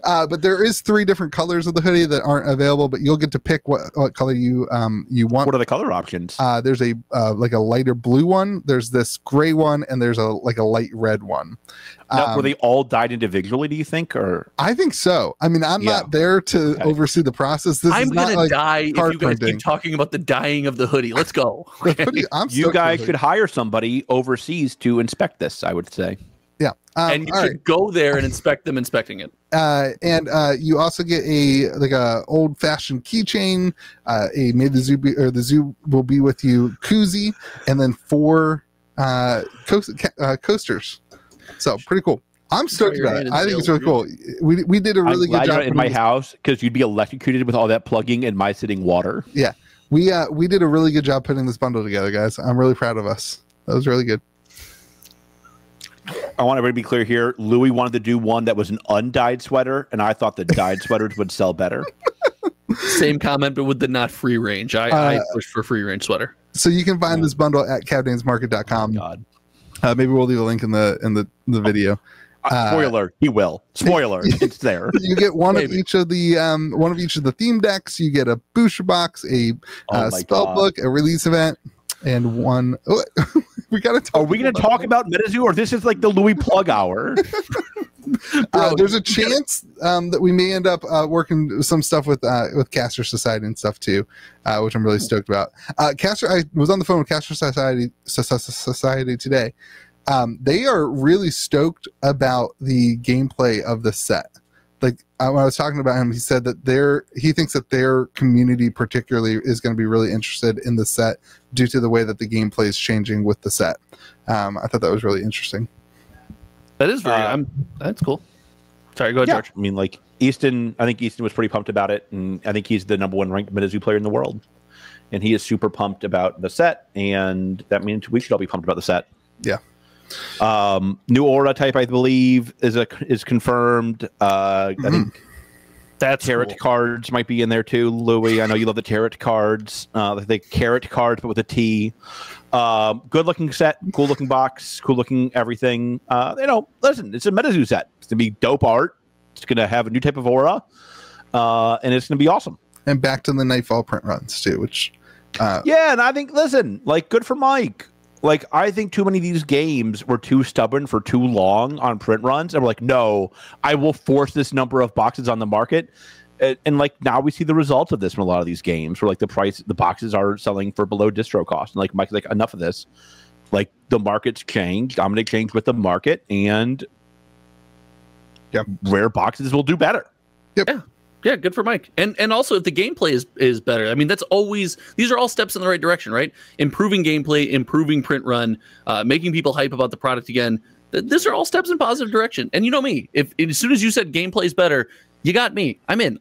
But there is 3 different colors of the hoodie that aren't available, but you'll get to pick what color you want. What are the color options? There's a like a lighter blue one. There's this gray one, and there's a light red one. Now, were they all dyed individually, do you think? Or I think so. I mean, I'm not there to oversee the process. I'm going to die if you guys keep talking about the dyeing of the hoodie. Let's go. Okay. You guys should hire somebody overseas to inspect this, I would say. Yeah. And you should go there and inspect them inspecting it. And you also get a old-fashioned keychain, a May the Zoo be, or the Zoo will be with you koozie, and then 4 coasters. So pretty cool. I'm stoked about it. I think it's really cool. We did a really good job in my house because you'd be electrocuted with all that plugging and my sitting water. Yeah, we did a really good job putting this bundle together, guys. I'm really proud of us. That was really good. I want everybody to be clear here. Louis wanted to do one that was an undyed sweater, and I thought the dyed sweaters would sell better. Same comment, but with the not free range. I push for free range sweater. So you can find this bundle at captainsmarket.com. Oh, God. Maybe we'll leave a link in the video. Spoiler, he will. Spoiler, it's there. You get one of each of the theme decks. You get a booster box, a spell book, a release event. and one. Oh, we got to talk. Are we going to talk about MetaZoo, or this is like the Louis plug hour? There's a chance that we may end up working some stuff with Caster Society and stuff too, which I'm really stoked about. Caster, I was on the phone with Caster Society today. They are really stoked about the gameplay of the set. Like when I was talking about him, he said that he thinks that their community particularly is going to be really interested in the set due to the way that the gameplay is changing with the set. I thought that was really interesting. That is very. That's cool. Sorry, go ahead, George. I mean, like Easton. I think Easton was pretty pumped about it, and I think he's the #1 ranked MetaZoo player in the world, and he is super pumped about the set, and that means we should all be pumped about the set. Yeah. New aura type, I believe, is confirmed. I think that's tarot cards might be in there too. Louis, I know you love the tarot cards. The carrot cards, but with a T. Good looking set, cool looking box, cool looking everything. Listen, it's a MetaZoo set. It's gonna be dope art. It's gonna have a new type of aura, and it's gonna be awesome. And back to the Nightfall print runs too, which yeah, and I think good for Mike. Like, I think too many of these games were too stubborn for too long on print runs, and we're like, no, I will force this number of boxes on the market. And like now we see the results of this from a lot of these games, where like the boxes are selling for below distro cost. And like Mike's like, enough of this. Like the market's changed. I'm going to change with the market, and rare boxes will do better. Yep. Yeah, good for Mike. And also if the gameplay is better, I mean, these are all steps in the right direction, right? Improving gameplay, improving print run, making people hype about the product again. These are all steps in positive direction. And you know me, if as soon as you said gameplay is better, you got me. I'm in.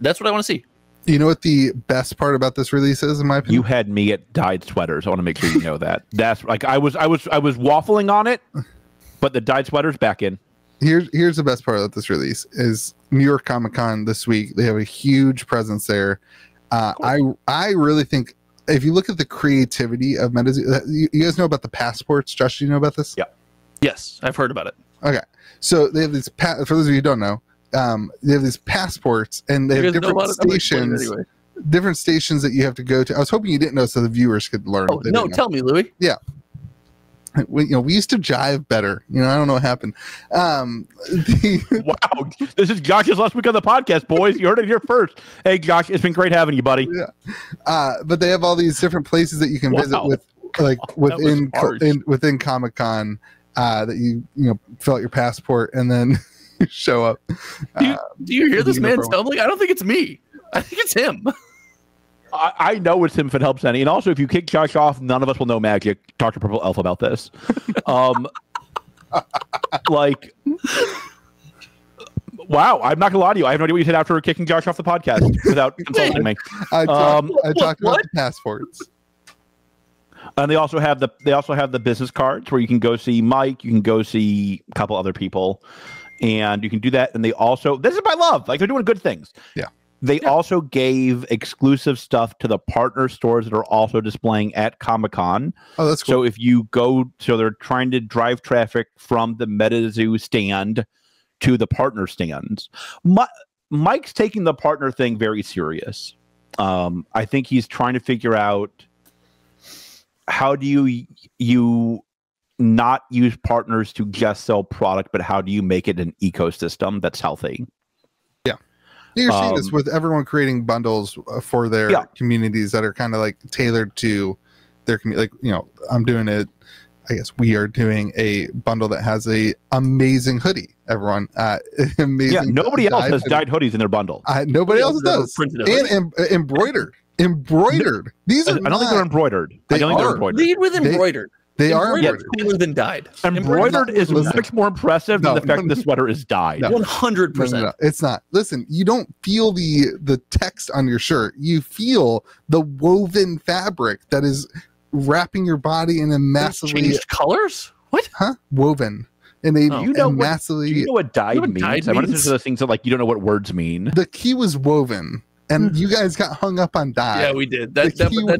That's what I want to see. You know what the best part about this release is, in my opinion? You had me at dyed sweaters. I want to make sure you know that. That's like I was waffling on it, but the dyed sweaters back in. Here's the best part of this release is New York Comic Con this week. They have a huge presence there. Cool. I really think if you look at the creativity of MetaZoo, you guys know about the passports. Josh, do you know about this? Yeah. Yes, I've heard about it. Okay, so they have these. For those of you who don't know, they have these passports, and they have different stations. Anyway. Different stations that you have to go to. I was hoping you didn't know, so the viewers could learn. Oh no, tell me, Louis. Yeah. We used to jive better. I don't know what happened. Wow, this is Josh's last week on the podcast, boys. You heard it here first. Hey, Josh, it's been great having you, buddy. Yeah, but they have all these different places that you can visit within Comic Con that you fill out your passport and then show up. Do you hear this man stumbling? I don't think it's me. I think it's him. I know it's him if it helps any. And also, if you kick Josh off, none of us will know magic. Talk to Purple Elf about this. Wow, I'm not gonna lie to you. I have no idea what you said after kicking Josh off the podcast without consulting me. I talked about the passports. And they also have the business cards where you can go see Mike, you can go see a couple other people, and you can do that. And they also, this is my love, like they're doing good things. Yeah. They also gave exclusive stuff to the partner stores that are also displaying at Comic-Con. Oh, that's cool. So if you go, they're trying to drive traffic from the MetaZoo stand to the partner stands. Mike's taking the partner thing very serious. I think he's trying to figure out how do you not use partners to just sell product, but how do you make it an ecosystem that's healthy? You're seeing this with everyone creating bundles for their communities that are kind of like tailored to their community. Like, I'm doing it. I guess we are doing a bundle that has a amazing hoodie. Everyone, amazing. Yeah, nobody else has dyed hoodies in their bundle. Nobody else does. And embroidered. These are. I don't think they're embroidered. I don't think they're embroidered. Lead with embroidered. They are cooler than dyed. Embroidered is much more impressive than the fact that the sweater is dyed. 100%. No, it's not. Listen, you don't feel the text on your shirt. You feel the woven fabric that is wrapping your body in a massively changed colors. What? Huh? Woven. And they massively. Do you know what dyed means? I wonder if there's those things that like you don't know what words mean. The key was woven. And you guys got hung up on dye. Yeah, we did. That's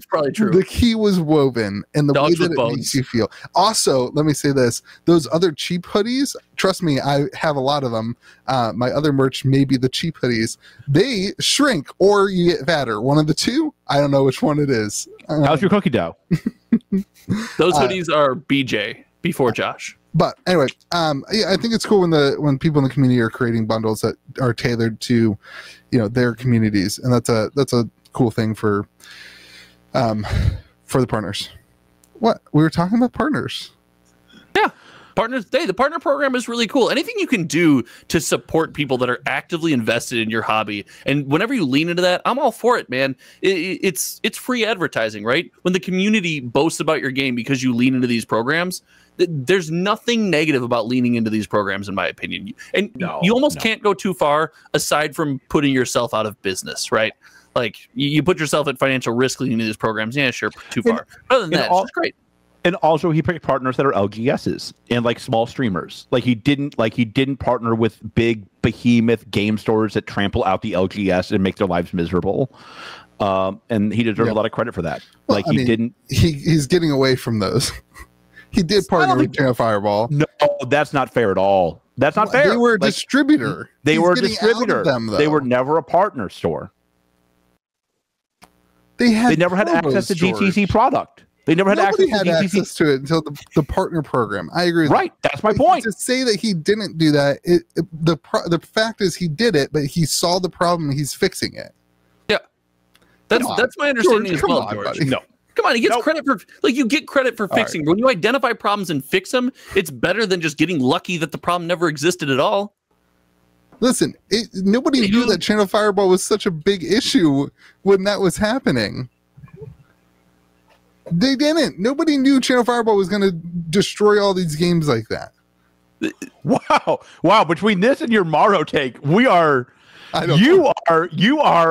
probably true. The key was woven, and the Dogs way that it makes you feel. Also, let me say this: those other cheap hoodies. Trust me, I have a lot of them. My other merch may be the cheap hoodies. They shrink, or you get fatter. One of the two. I don't know which one it is. How's your cookie dough? Those hoodies are BJ before Josh. But anyway, yeah, I think it's cool when people in the community are creating bundles that are tailored to, their communities, and that's a cool thing for the partners. What we were talking about partners. Yeah. Partners Day. The partner program is really cool. Anything you can do to support people that are actively invested in your hobby, and whenever you lean into that, I'm all for it, man. It's free advertising, right? When the community boasts about your game because you lean into these programs, there's nothing negative about leaning into these programs, in my opinion. And you almost can't go too far aside from putting yourself out of business, right? Like you put yourself at financial risk leaning into these programs. Yeah, sure, too far. Other than that, it's great. And also, he picked partners that are LGSs and like small streamers. Like he didn't partner with big behemoth game stores that trample out the LGS and make their lives miserable. And he deserves a lot of credit for that. Well, he's getting away from those. He did partner with Channel Fireball. No, that's not fair at all. That's not fair. They were a distributor. They were a distributor. They were never a partner store. They never had access to GTC product. They never had access to it until the partner program. I agree with right. That's my point. To say that he didn't do that, the fact is he did it, but he saw the problem. He's fixing it. Yeah, that's my understanding as well, George. Buddy. No. Come on, he gets credit for you get credit for fixing. Right. When you identify problems and fix them, it's better than just getting lucky that the problem never existed at all. Listen, nobody knew that Channel Fireball was such a big issue when that was happening. They didn't. Nobody knew Channel Fireball was going to destroy all these games like that. Wow! Between this and your Morrow take, you are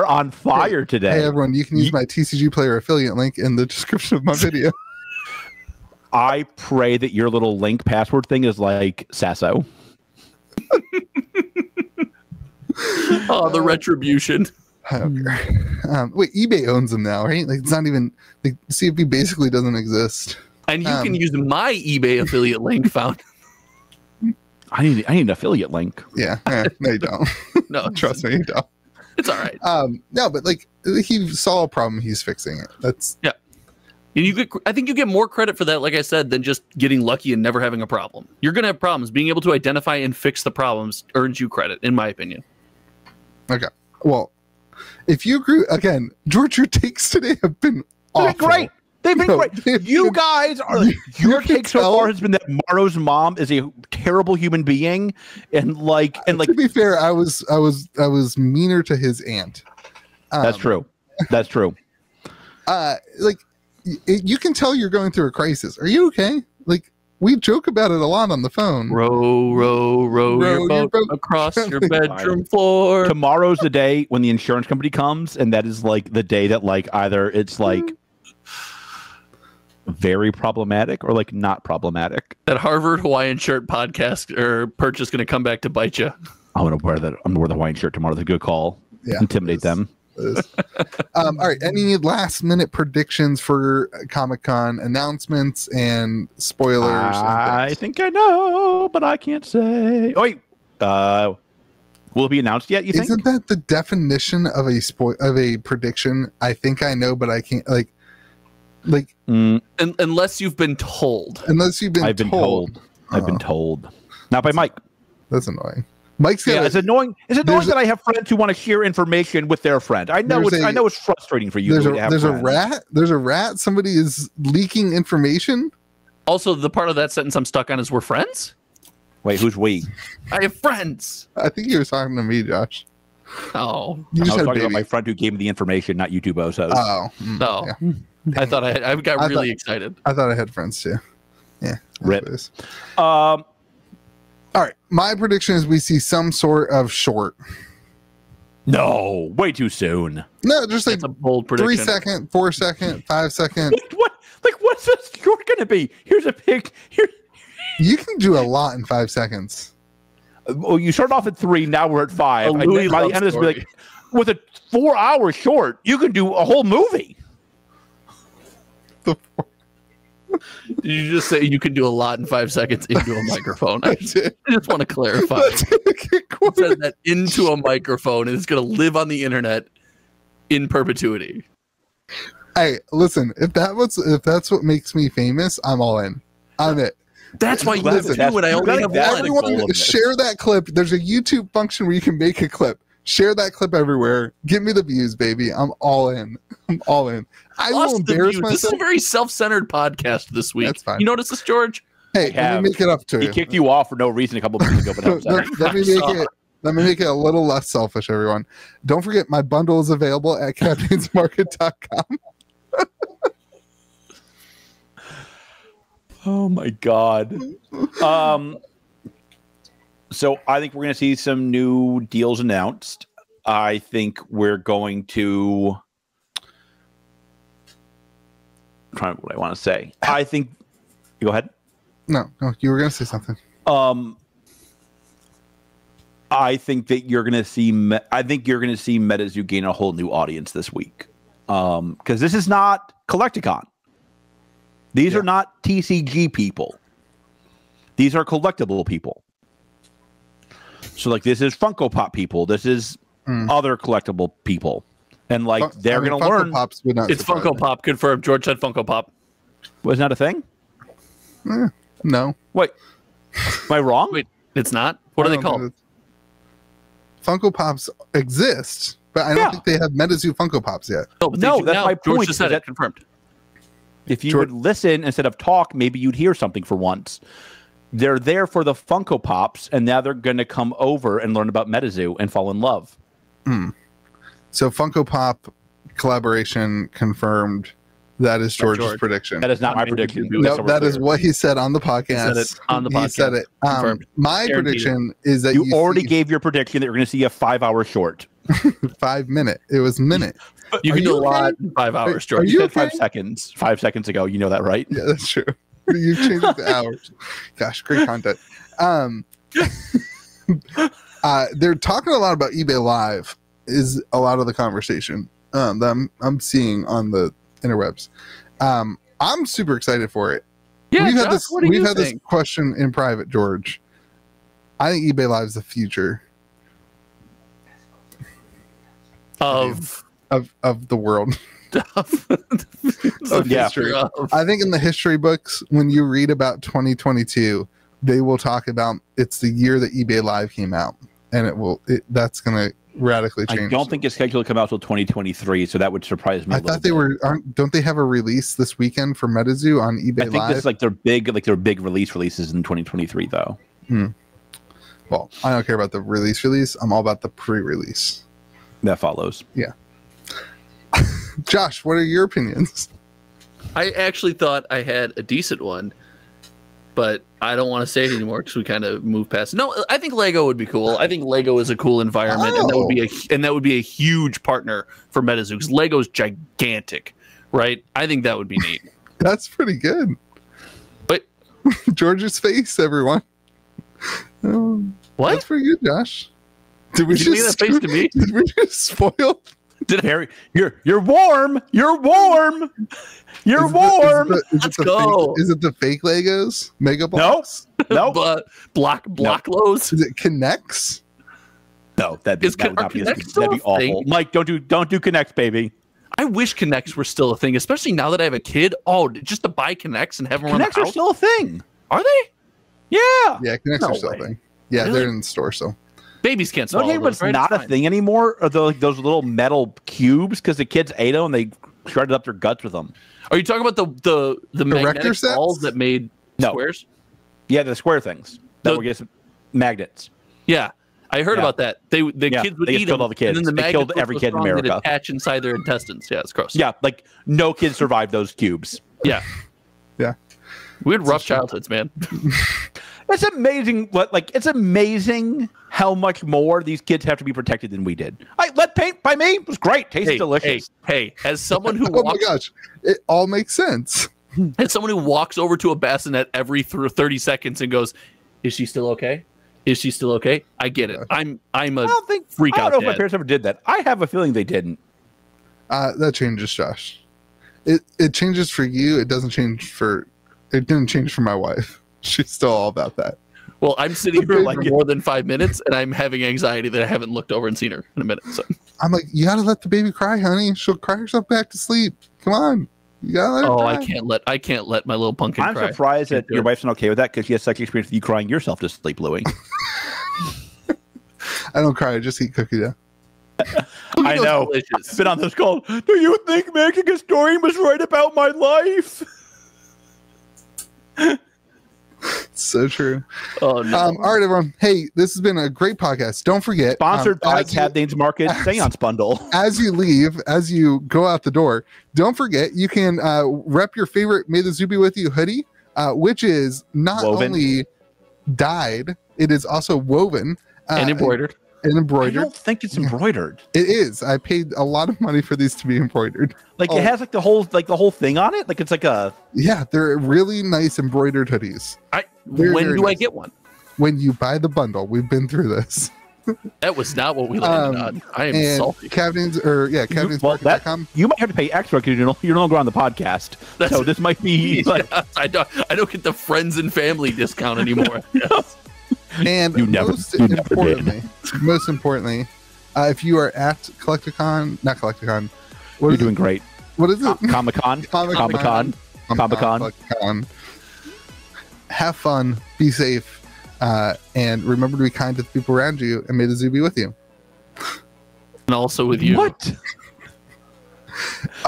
on fire today. Hey everyone, you can use my TCG Player affiliate link in the description of my video. I pray that your little link password thing is like Sasso. Oh, the retribution. I don't care. Wait, eBay owns them now, right? Like it's not even CFP basically doesn't exist. And you can use my eBay affiliate link found. I need an affiliate link. Yeah, no, you don't. No, trust me, you don't. It's all right. No, but like he saw a problem, he's fixing it. That's yeah. And I think you get more credit for that, like I said, than just getting lucky and never having a problem. You're gonna have problems. Being able to identify and fix the problems earns you credit, in my opinion. Okay. Well, if you agree, again, George, your takes today have been awful. Great. They've been great. You guys are your take so far has been that Morrow's mom is a terrible human being, and like to be fair, I was meaner to his aunt. That's true. That's true. Like you can tell you're going through a crisis. Are you okay? Like we joke about it a lot on the phone. Row your boat across your bedroom floor. Tomorrow's the day when the insurance company comes, and that is like the day that like either it's like very problematic or like not problematic. That Harvard Hawaiian shirt podcast or purchase going to come back to bite you. I'm gonna wear the Hawaiian shirt tomorrow. That's a good call. Yeah, intimidate them. All right. Any last minute predictions for Comic-Con announcements and spoilers? I think I know, but I can't say. Oh, wait. Will it be announced yet? You think? Isn't that the definition of a prediction? I think I know, but I can't. Unless you've been told. I've been told. I've been told. Not by Mike. That's annoying. Mike's got it's annoying. It's annoying that I have friends who want to share information with their friend. I know it's frustrating for you. There's a rat. There's a rat. Somebody is leaking information. Also, the part of that sentence I'm stuck on is we're friends. Wait, who's we? I have friends. I think you were talking to me, Josh. Oh, I was talking about my friend who gave me the information, not YouTube osos. Oh, no. Yeah. I thought I got really excited. I thought I had friends too. Yeah. Rip. All right. My prediction is we see some sort of short. No, way too soon. No, just like it's a bold prediction. 3 second, 4 second, 5 second. What's this short going to be? Here's a pic. Here. You can do a lot in 5 seconds. Well, you started off at 3. Now we're at 5. By the end of this, like, with a 4-hour short, you can do a whole movie. Did you just say you can do a lot in 5 seconds into a microphone? I just want to clarify. You said that into a microphone and it's going to live on the internet in perpetuity. Hey, listen, if that's what makes me famous, I'm all in. I'm it. That's why you Listen, do when I only have that's one. the goal Everyone of this. share that clip. There's a YouTube function where you can make a clip. Share that clip everywhere. Give me the views, baby. I'm all in. I'm all in. I will Lost the embarrass views. This is a myself. very self-centered podcast this week. That's fine. You notice this, George? Hey, let me make it up to He you. kicked you off for no reason a couple minutes ago, but I'm sorry. Let me make it a little less selfish, everyone. Don't forget my bundle is available at captainsmarket.com. Oh my god. So I think we're going to see some new deals announced. I think we're going to. I'm trying to what I want to say. I think. Go ahead. No, you were going to say something. I think that you're going to see. I think you're going to see MetaZoo gain a whole new audience this week. Because this is not Collecticon. These are not TCG people. These are collectible people. So like this is Funko Pop people. This is other collectible people. And like they're going to Funko learn. Pops would not It's surprise Funko me. Pop. Confirmed. George said Funko Pop. Was that a thing? No. Wait. Am I wrong? Wait, it's not? What are they I don't called? know. Funko Pops exist, but I don't think they have MetaZoo Funko Pops yet. No, but No, they do that's now. my George point, just said is it. that- Confirmed. If you would listen instead of talk, maybe you'd hear something for once. They're there for the Funko Pops, and now they're going to come over and learn about MetaZoo and fall in love. So Funko Pop collaboration confirmed. That is George's George. prediction. That is not my Amazing. prediction. No, No, Just so we're that is clear. what he said on the podcast. He said it on the He said podcast. it. Confirmed. My Guaranteed prediction is that You already see gave your prediction that you're going to see a 5-hour short. 5 minute. It was minute. You Are can do you a lot okay? in 5 hours, Are George. You you said 5 okay? seconds. 5 seconds ago. You know that, right? Yeah, that's true. You changed it to hours. Gosh, great content. They're talking a lot about eBay Live. Is a lot of the conversation that I'm seeing on the interwebs. I'm super excited for it. Yeah, we've had Josh, this. what do We've you had this think? question in private, George. I think eBay Live is the future Of of the world. the Yeah. history of. I think in the history books, when you read about 2022, they will talk about it's the year that eBay Live came out, and that's going to radically change. I don't think it's scheduled to come out till 2023, so that would surprise me. I thought they were. Don't they have a release this weekend for MetaZoo on eBay I think Live? this is like their big releases in 2023, though. Well, I don't care about the release. I'm all about the pre-release. That follows. Josh, what are your opinions? I actually thought I had a decent one, but I don't want to say it anymore because we kind of moved past. No, I think Lego would be cool. I think Lego is a cool environment, and that would be a huge partner for MetaZoo because Lego's gigantic, right? I think that would be neat. That's pretty good. But George's face, everyone. what? That's pretty good, Josh. Did we Did you mean that face to me? Did we just spoil? Harry, you're warm. You're warm. You're warm. Let's go. Is it the fake Legos? Mega Blocks? Nope. But block lows. Is it Connects? No, that Is would not be Connect still that'd be a thing? awful. Mike, don't do Connect, baby. I wish Connects were still a thing, especially now that I have a kid. Oh, just to buy Connects and have them Connects around are the house. still a thing. Are they? Yeah. Yeah, Connects No are still way. a thing. Yeah, Really? they're in the store still. Babies can't No, swallow okay, what's those, right? not It's a fine. thing anymore are those little metal cubes because the kids ate them and they shredded up their guts with them. Are you talking about the Erector magnetic sets? balls that made No. squares? Yeah, the square things that The- were just magnets. Yeah, I heard Yeah. about that. The Yeah, kids would they just eat killed them, all the kids. and then the They killed magnets were every so kid in strong they'd America. attach inside their intestines. Yeah, it's gross. Yeah, like no kid survived those cubes. yeah. Yeah. We had rough childhoods, man. It's amazing it's amazing how much more these kids have to be protected than we did. Lead paint by me was great. Tastes delicious. Hey, as someone who Oh my walks, gosh. It all makes sense. as someone who walks over to a bassinet every 30 seconds and goes, "Is she still okay? Is she still okay?" I get it. I'm a I don't think freak I out don't know if my dad. parents ever did that. I have a feeling they didn't. That changes, Josh. It changes for you. It doesn't change for. It didn't change for my wife. She's still all about that. Well, I'm sitting here Like for it. more than 5 minutes, and I'm having anxiety that I haven't looked over and seen her in a minute. So I'm like, you gotta let the baby cry, honey. She'll cry herself back to sleep. Come on. You gotta let her Oh, cry. I can't let my little pumpkin I'm cry. surprised that Can't do your it. wife's not okay with that because she has such experience with you crying yourself to sleep, Louie. I don't cry. I just eat cookie dough. I Those know. delicious. I've been on this call. Do you think making a story was right about my life? So true. Oh no. All right, everyone. Hey, this has been a great podcast. Don't forget, Sponsored by as you- Cadnane's Market Seance Bundle. as you leave, as you go out the door, don't forget you can rep your favorite May the Zoo Be With You hoodie, which is not Woven. only dyed, it is also woven and embroidered. and I embroidered. don't think it's embroidered. It is. I paid a lot of money for these to be embroidered. Like Oh. it has like the whole thing on it. Like it's like a. Yeah, they're really nice embroidered hoodies. Very, When very do I nice. get one? When you buy the bundle, we've been through this. That was not what we landed on. I am And salty. Cavnings Well, that cavningsmarket.com. you might have to pay extra because you're no longer on the podcast. That's- So this might be like I don't get the friends and family discount anymore. And You never most did. importantly, if you are at Collecticon, not Collecticon, what you're is doing it? great. What is it? Comic Con. Comic-Con. Comic-Con. Collecticon. Have fun, be safe, and remember to be kind to the people around you, and may the zoo be with you. And also with you. What?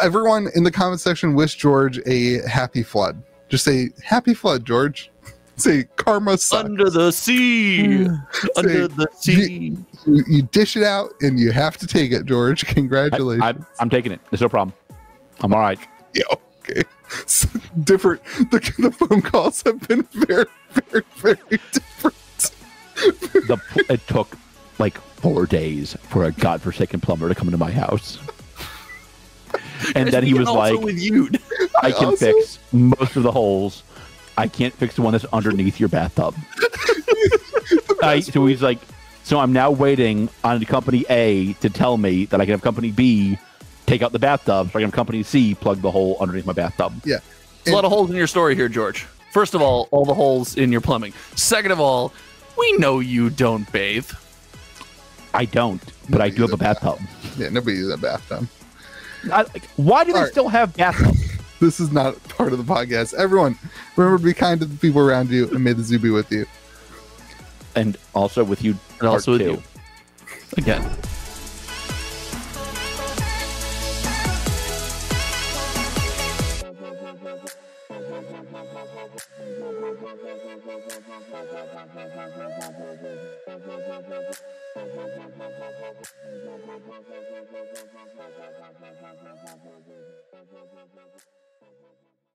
Everyone in the comment section wish George a happy flood. Just say happy flood, George. Say karma sucks. Under the sea. Under the sea. You dish it out, and you have to take it, George. Congratulations. I'm taking it. There's no problem. I'm all right. Yeah, okay. So different. The phone calls have been very, very, very different. It took like 4 days for a godforsaken plumber to come into my house. And then he was also like, with you. I can Also- fix most of the holes. I can't fix the one that's underneath your bathtub. So he's like, so I'm now waiting on company A to tell me that I can have company B take out the bathtub, so I can have company C plug the hole underneath my bathtub. Yeah. There's a lot of holes in your story here, George. First of all the holes in your plumbing. Second of all, we know you don't bathe. I don't, but I do have a bathtub. Yeah, nobody uses that bathtub. Why do they All right. still have bathtubs? This is not part of the podcast. Everyone, remember to be kind to the people around you, and may the zoo be with you. And also with you, And also with part you. Again. Thank you.